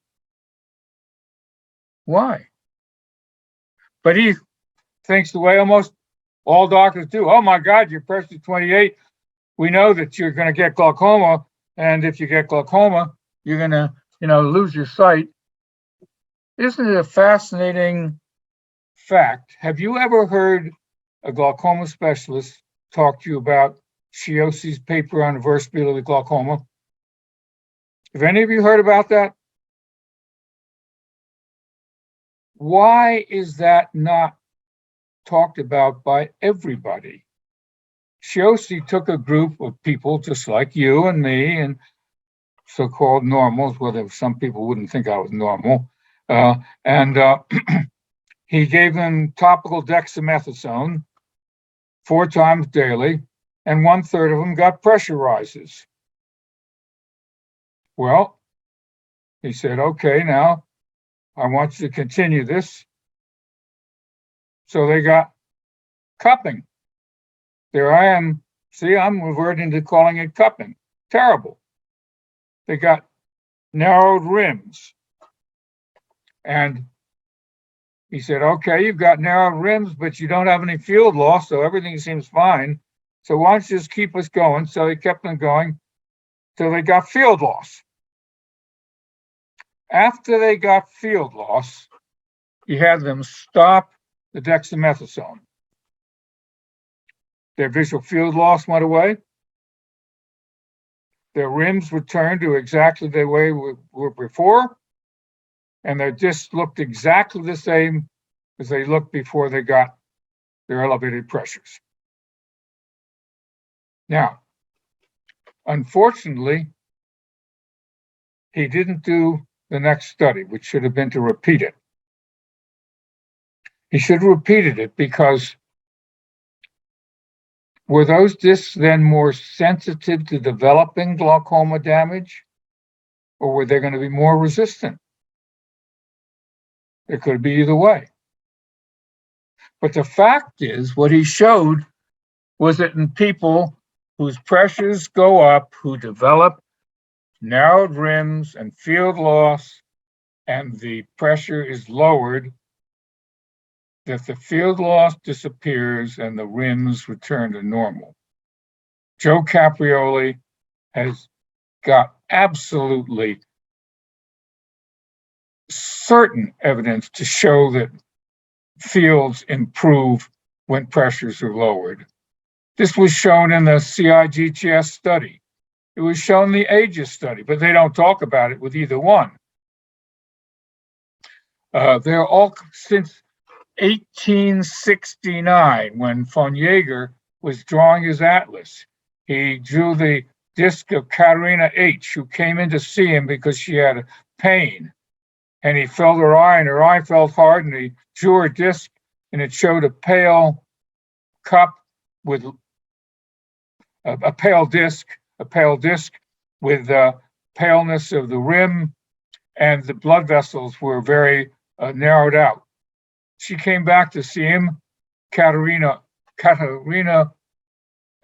Why? But he thinks the way almost all doctors do. Oh my God, your pressure is 28. We know that you're going to get glaucoma, and if you get glaucoma, you're going to, lose your sight. Isn't it a fascinating fact? Have you ever heard a glaucoma specialist talk to you about Chiosi's paper on reversibility of glaucoma? Have any of you heard about that? Why is that not talked about by everybody? Chiosi took a group of people just like you and me and so-called normals, whether some people wouldn't think I was normal, and he gave them topical dexamethasone 4 times daily, and 1/3 of them got pressure rises. Well, he said, okay, now I want you to continue this. So they got cupping. There I am. See, I'm reverting to calling it cupping. Terrible. They got narrowed rims. And he said, okay, you've got narrowed rims, but you don't have any field loss, so everything seems fine. So why don't you just keep us going? So they kept them going till they got field loss. After they got field loss, he had them stop the dexamethasone. Their visual field loss went away. Their rims returned to exactly the way we were before, and their discs looked exactly the same as they looked before they got their elevated pressures. Now, unfortunately, he didn't do the next study, which should have been to repeat it. He should have repeated it because were those discs then more sensitive to developing glaucoma damage, or were they going to be more resistant? It could be either way. But the fact is, what he showed was that in people whose pressures go up, who develop narrowed rims and field loss, and the pressure is lowered, that the field loss disappears and the rims return to normal. Joe Caprioli has got absolutely certain evidence to show that fields improve when pressures are lowered. This was shown in the CIGTS study. It was shown in the AGES study, but they don't talk about it with either one. They're all since 1869, when von Jaeger was drawing his atlas. He drew the disc of Katerina H., who came in to see him because she had pain. And he felt her eye, and her eye felt hard, and he drew her disc, and it showed a pale cup with a pale disc with paleness of the rim, and the blood vessels were very narrowed out. She came back to see him, Katerina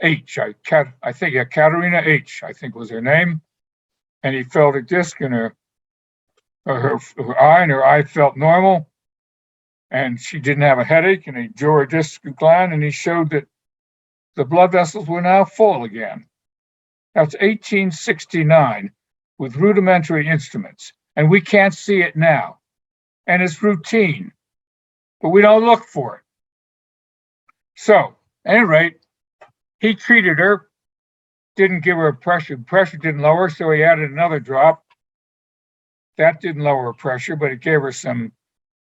H. Katerina H. I think was her name, and he felt a disc in her eye, and her eye felt normal, and she didn't have a headache, and he drew her disc gland, and he showed that the blood vessels were now full again. That's 1869 with rudimentary instruments, and we can't see it now. And it's routine, but we don't look for it. So, at any rate, he treated her, didn't give her pressure didn't lower, so he added another drop. That didn't lower her pressure, but it gave her some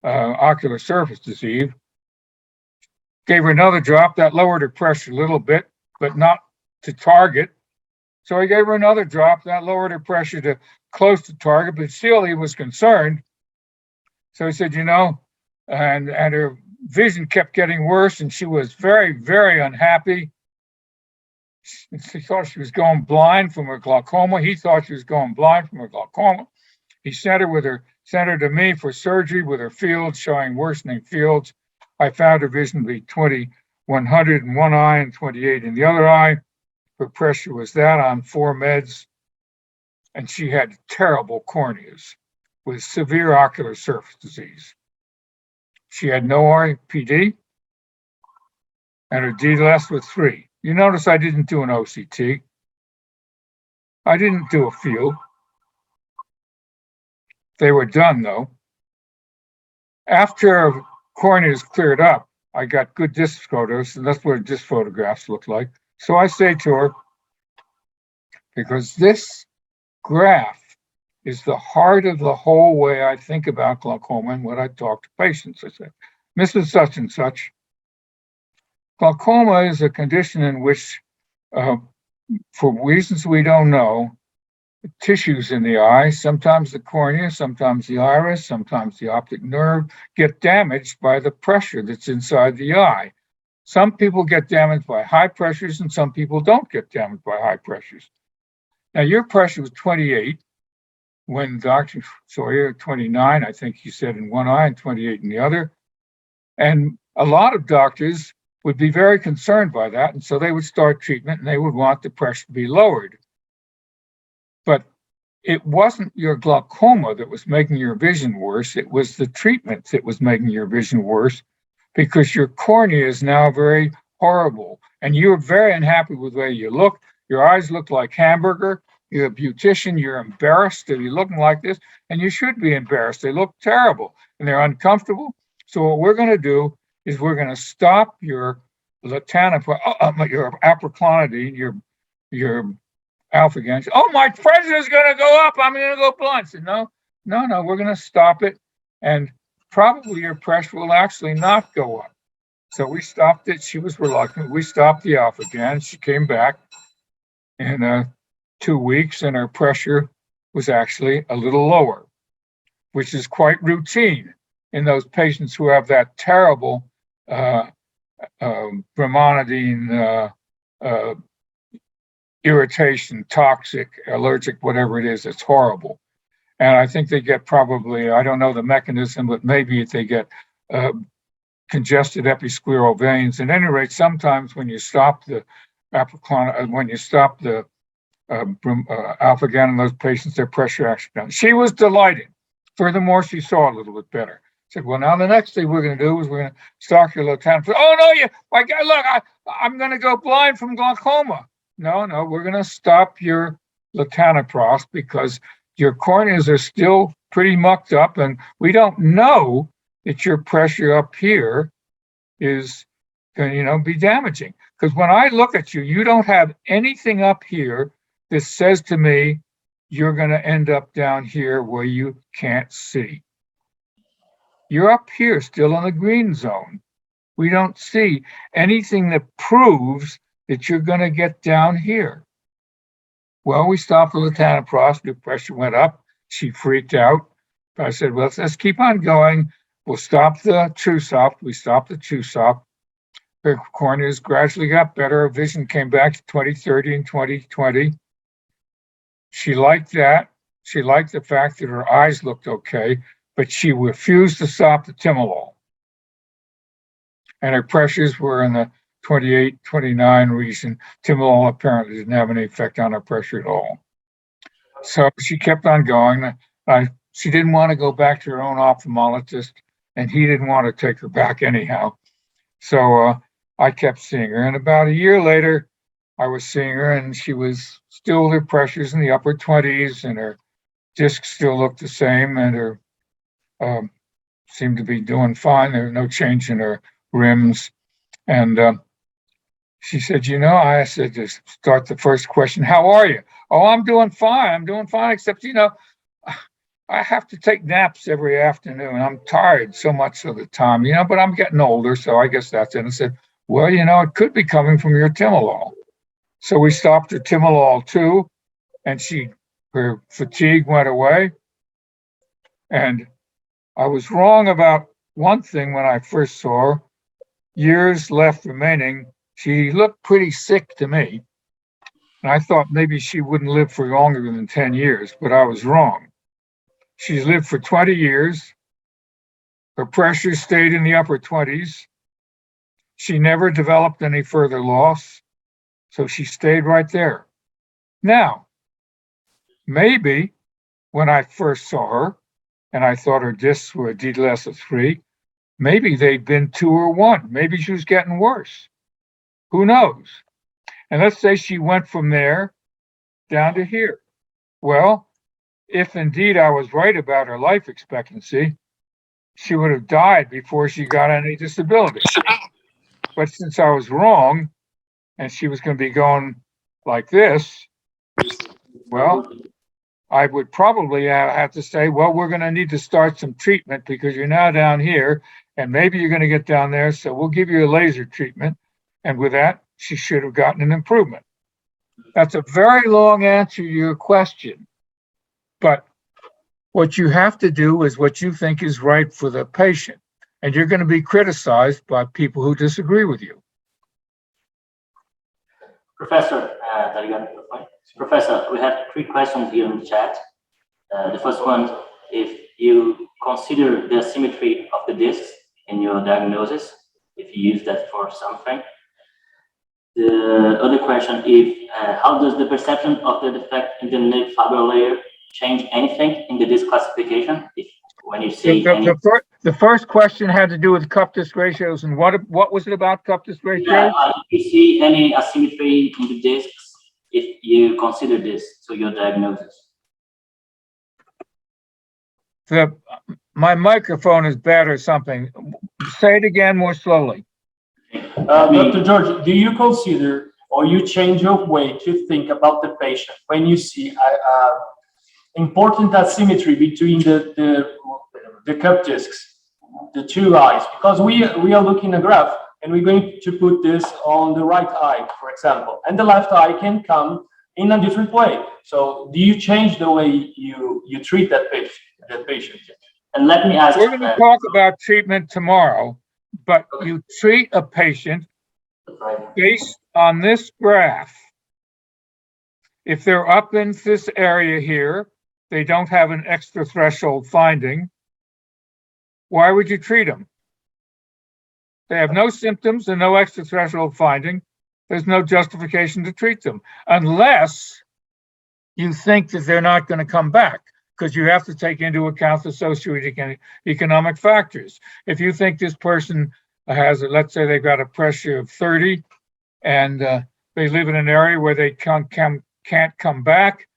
ocular surface disease. Gave her another drop, that lowered her pressure a little bit, but not to target. So he gave her another drop, that lowered her pressure to close to target, but still he was concerned. So he said, and her vision kept getting worse, and she was very, very unhappy. She thought she was going blind from her glaucoma. He thought she was going blind from her glaucoma. He sent her to me for surgery with her fields showing worsening fields. I found her vision to be 20/100 in one eye and 28 in the other eye. Her pressure was that on 4 meds, and she had terrible corneas with severe ocular surface disease. She had no RPD, and her DDLS was 3. You notice I didn't do an OCT. I didn't do a field. They were done, though. After corneas cleared up, I got good disc photos, and that's what disc photographs look like. So I say to her, because this graph is the heart of the whole way I think about glaucoma and what I talk to patients. I say, Mrs. Such and Such, glaucoma is a condition in which, for reasons we don't know, tissues in the eye, sometimes the cornea, sometimes the iris, sometimes the optic nerve, get damaged by the pressure that's inside the eye. Some people get damaged by high pressures, and some people don't get damaged by high pressures. Now, your pressure was 28 when Dr. Sawyer, 29, I think he said, in one eye and 28 in the other. And a lot of doctors would be very concerned by that, and so they would start treatment, and they would want the pressure to be lowered. But it wasn't your glaucoma that was making your vision worse. It was the treatment that was making your vision worse, because your cornea is now very horrible, and you're very unhappy with the way you look. Your eyes look like hamburger. You're a beautician. You're embarrassed that you're looking like this, and you should be embarrassed. They look terrible, and they're uncomfortable. So what we're going to do is we're going to stop your your aproclonidine, your alpha-gas. Oh, my pressure is going to go up. I'm going to go blind. I said, no, we're going to stop it. And probably your pressure will actually not go up. So we stopped it. She was reluctant. We stopped the alpha-GAN. She came back in 2 weeks, and her pressure was actually a little lower, which is quite routine in those patients who have that terrible brimonidine irritation, toxic, allergic, whatever it is. It's horrible. And I think they get probably, I don't know the mechanism, but maybe they get congested episcleral veins. At any rate, sometimes when you stop the alpha-GAN in those patients, their pressure actually down. She was delighted. Furthermore, she saw a little bit better. Said, well, now the next thing we're going to do is we're going to start your latanoprost. Oh, no, my God, look, I'm going to go blind from glaucoma. No, we're going to stop your latanoprost because your corneas are still pretty mucked up, and we don't know that your pressure up here is going to, be damaging. Because when I look at you, you don't have anything up here that says to me you're going to end up down here where you can't see. You're up here still in the green zone. We don't see anything that proves that you're going to get down here. Well, we stopped the latanoprost. The pressure went up. She freaked out. I said, well, let's keep on going. We'll stop the TrueSoft. We stopped the TrueSoft. Her corneas gradually got better. Her vision came back to 20/30 and 20/20. She liked that. She liked the fact that her eyes looked okay, but she refused to stop the timolol. And her pressures were in the 28, 29 region. Timolol apparently didn't have any effect on her pressure at all. So she kept on going. She didn't want to go back to her own ophthalmologist, and he didn't want to take her back anyhow. So I kept seeing her. And about a year later, I was seeing her, and she was still, her pressures in the upper 20s, and her discs still looked the same, and her seemed to be doing fine. There was no change in her rims. And she said, I said, to start the first question, how are you? Oh, I'm doing fine, except, I have to take naps every afternoon. I'm tired so much of the time, but I'm getting older, so I guess that's it. I said, well, it could be coming from your timolol. So we stopped her timolol too, and her fatigue went away. And I was wrong about one thing when I first saw her. Years left remaining, she looked pretty sick to me. And I thought maybe she wouldn't live for longer than 10 years, but I was wrong. She's lived for 20 years. Her pressure stayed in the upper 20s. She never developed any further loss, so she stayed right there. Now, maybe when I first saw her, and I thought her discs were a DDLS of 3, maybe they'd been 2 or 1. Maybe she was getting worse. Who knows? And let's say she went from there down to here. Well, if indeed I was right about her life expectancy, she would have died before she got any disability. But since I was wrong, and she was going to be going like this, well, I would probably have to say, well, we're going to need to start some treatment because you're now down here, and maybe you're going to get down there, so we'll give you a laser treatment. And with that, she should have gotten an improvement. That's a very long answer to your question. But what you have to do is what you think is right for the patient. And you're going to be criticized by people who disagree with you. Professor, Professor, we have 3 questions here in the chat. The first one, if you consider the symmetry of the discs in your diagnosis, if you use that for something. The other question is, how does the perception of the defect in the nerve fiber layer change anything in the disc classification? When you see the first question had to do with cup disc ratios, and what was it about cup disc ratios? Yeah, do you see any asymmetry in the discs if you consider this to your diagnosis? My microphone is bad or something. Say it again more slowly. Dr. George, do you consider or you change your way to think about the patient when you see important asymmetry between the cup discs, the 2 eyes? Because we are looking at a graph and we're going to put this on the right eye, for example, and the left eye can come in a different way. So do you change the way you treat that patient? And let me ask. We're going to talk about treatment tomorrow, but you treat a patient based on this graph. If they're up in this area here, they don't have an extra threshold finding. Why would you treat them? They have no symptoms and no extra threshold finding. There's no justification to treat them unless you think that they're not going to come back, because you have to take into account the socioeconomic factors. If you think this person has, let's say they've got a pressure of 30 and they live in an area where they can't come back,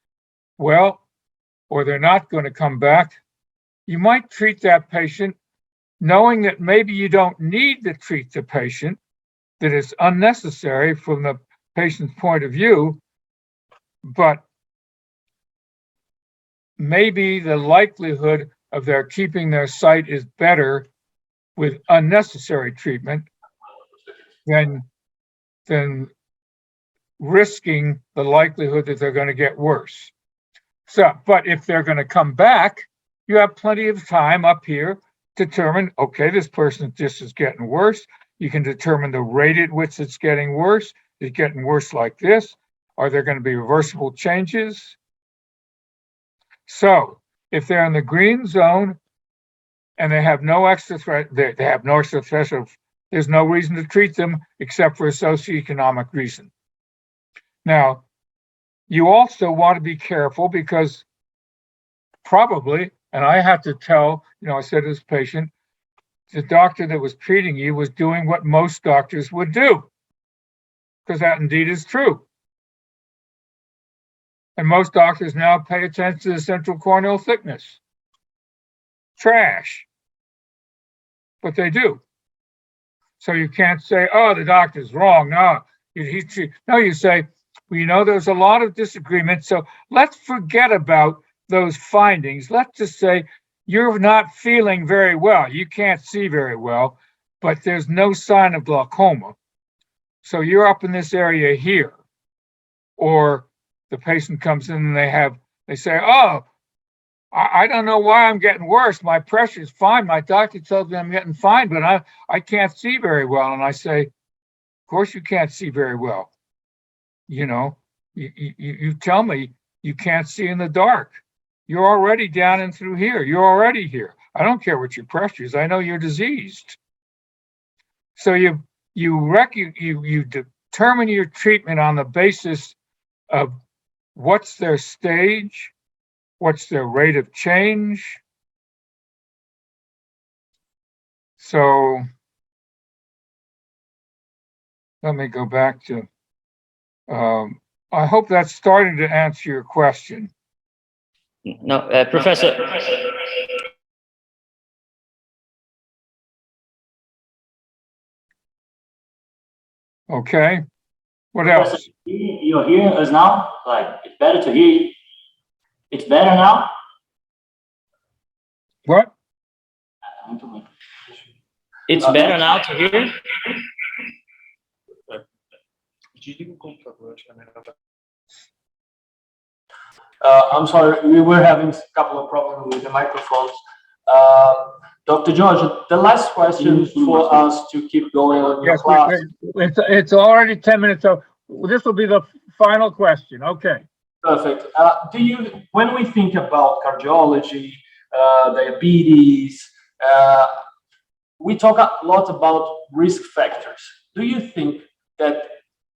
well, or they're not going to come back, you might treat that patient knowing that maybe you don't need to treat the patient, that it's unnecessary from the patient's point of view, but maybe the likelihood of their keeping their sight is better with unnecessary treatment than risking the likelihood that they're going to get worse. So, but if they're going to come back, you have plenty of time up here to determine, okay, this person just is getting worse. You can determine the rate at which it's getting worse. Is it getting worse like this? Are there going to be reversible changes? So if they're in the green zone and they have no extra they have no extra threshold, there's no reason to treat them except for a socioeconomic reason. Now, you also want to be careful because probably, and I had to tell, I said to this patient, the doctor that was treating you was doing what most doctors would do, because that indeed is true. And most doctors now pay attention to the central corneal thickness. Trash. But they do. So you can't say, oh, the doctor's wrong. No, you say, well, there's a lot of disagreement. So let's forget about those findings. Let's just say you're not feeling very well. You can't see very well, but there's no sign of glaucoma. So you're up in this area here. Or the patient comes in and they say, oh, I don't know why I'm getting worse. My pressure's fine. My doctor tells me I'm getting fine, but I can't see very well. And I say, of course you can't see very well. You tell me you can't see in the dark. You're already down and through here. You're already here. I don't care what your pressure is. I know you're diseased. So you determine your treatment on the basis of what's their stage, what's their rate of change. So let me go back to, I hope that's starting to answer your question. No, Professor. Okay. What else? You're hearing us now? Like, it's better to hear you. It's better now? What? It's better now to hear? I'm sorry, we were having a couple of problems with the microphones. Dr. George, the last question for us to keep going on your class. It's already 10 minutes, so this will be the final question. Okay. Perfect. When we think about cardiology, diabetes, we talk a lot about risk factors. Do you think that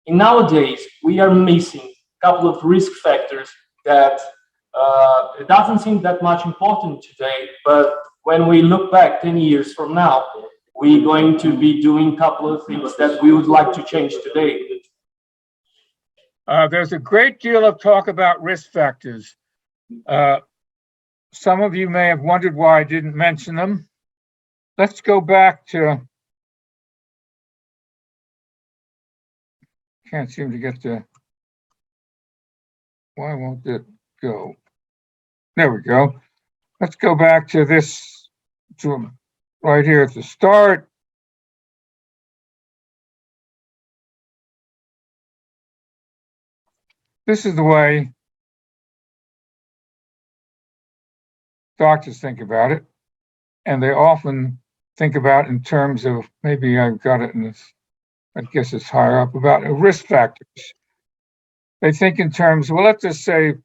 nowadays we are missing a couple of risk factors that it doesn't seem that much important today, but when we look back 10 years from now, we're going to be doing a couple of things that we would like to change today? There's a great deal of talk about risk factors. Some of you may have wondered why I didn't mention them. Let's go back to, can't seem to get the, why won't it go? There we go. Let's go back to this, to right here at the start. This is the way doctors think about it. And they often think about in terms of, maybe I've got it in this, I guess it's higher up, about risk factors. They think in terms, well, let's just say,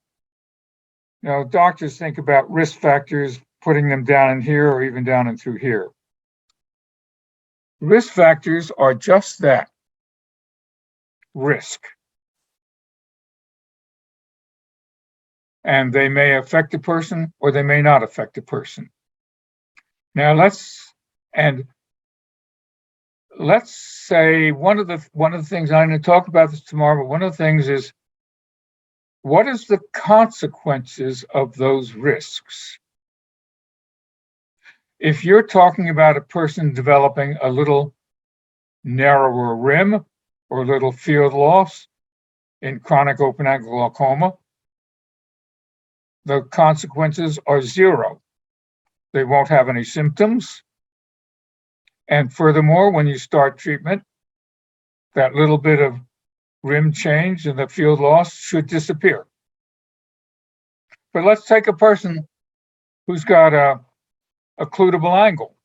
doctors think about risk factors, putting them down in here or even down and through here. Risk factors are just that, risk. And they may affect a person or they may not affect a person. Now let's say one of the things, I'm going to talk about this tomorrow, but one of the things is, what is the consequences of those risks? If you're talking about a person developing a little narrower rim or a little field loss in chronic open-angle glaucoma, the consequences are zero. They won't have any symptoms. And furthermore, when you start treatment, that little bit of rim change and the field loss should disappear. But let's take a person who's got a occludable angle.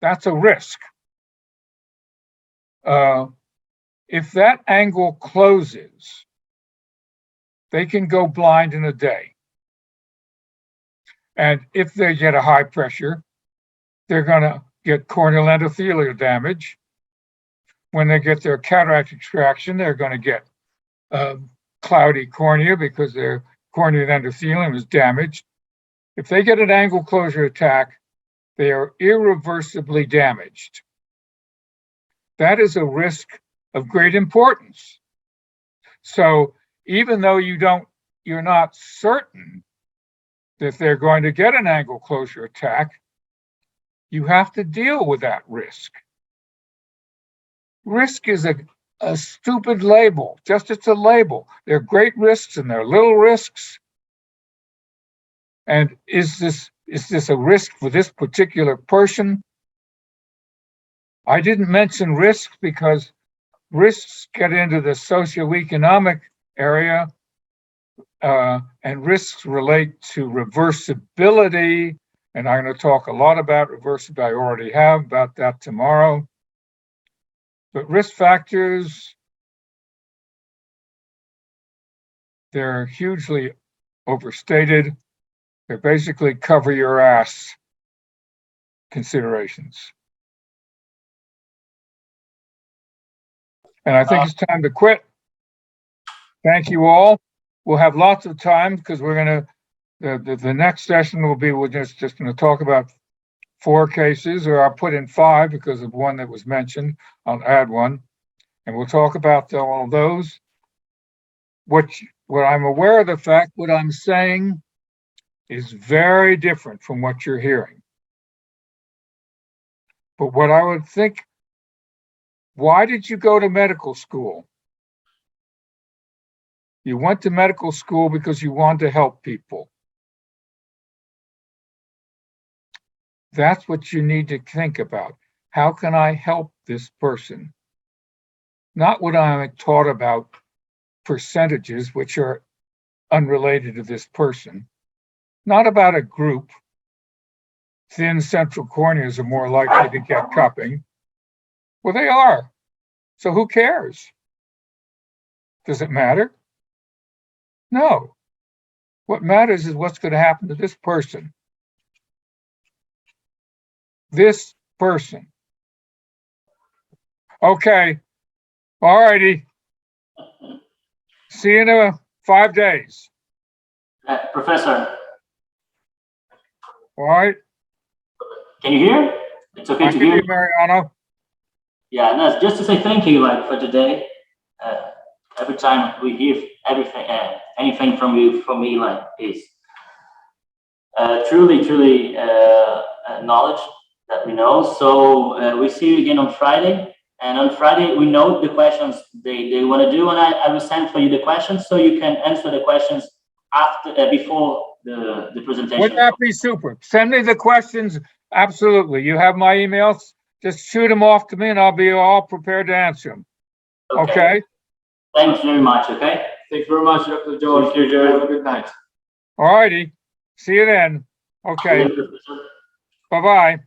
That's a risk. If that angle closes, they can go blind in a day. And if they get a high pressure, they're going to get corneal endothelial damage. When they get their cataract extraction, they're going to get cloudy cornea because their corneal endothelium is damaged. If they get an angle closure attack, they are irreversibly damaged. That is a risk of great importance. So even though you're not certain that they're going to get an angle closure attack, you have to deal with that risk. Risk is a stupid label, just it's a label. There are great risks and there are little risks. And is this a risk for this particular person? I didn't mention risks because risks get into the socioeconomic area, and risks relate to reversibility. And I'm going to talk a lot about reversibility. I already have about that tomorrow. But risk factors, they're hugely overstated. They're basically cover your ass considerations. And I think it's time to quit. Thank you all. We'll have lots of time because we're going to, the next session will be, we're just going to talk about 4 cases, or I'll put in 5 because of one that was mentioned. I'll add one. And we'll talk about all of those. What I'm aware of the fact, what I'm saying is very different from what you're hearing. But what I would think, why did you go to medical school? You went to medical school because you want to help people. That's what you need to think about. How can I help this person? Not what I'm taught about percentages, which are unrelated to this person. Not about a group. Thin central corneas are more likely to get cupping. Well, they are. So who cares? Does it matter? No. What matters is what's going to happen to this person. This person. Okay. All righty. See you in 5 days. Professor, All right. can you hear? It's okay to hear. Mariano. Yeah, no, just to say thank you, like, for today. Every time we hear everything, anything from you, from me, like, is truly knowledge that we know. So we see you again on Friday. And on Friday, we know the questions they want to do, and I will send for you the questions so you can answer the questions after, before the presentation. Wouldn't that be super? Send me the questions. Absolutely. You have my emails. Just shoot them off to me and I'll be all prepared to answer them. Okay? Thanks very much, okay? Thank you very much, Dr. George. Thank you, George. Have a good night. All righty. See you then. Okay. Bye-bye.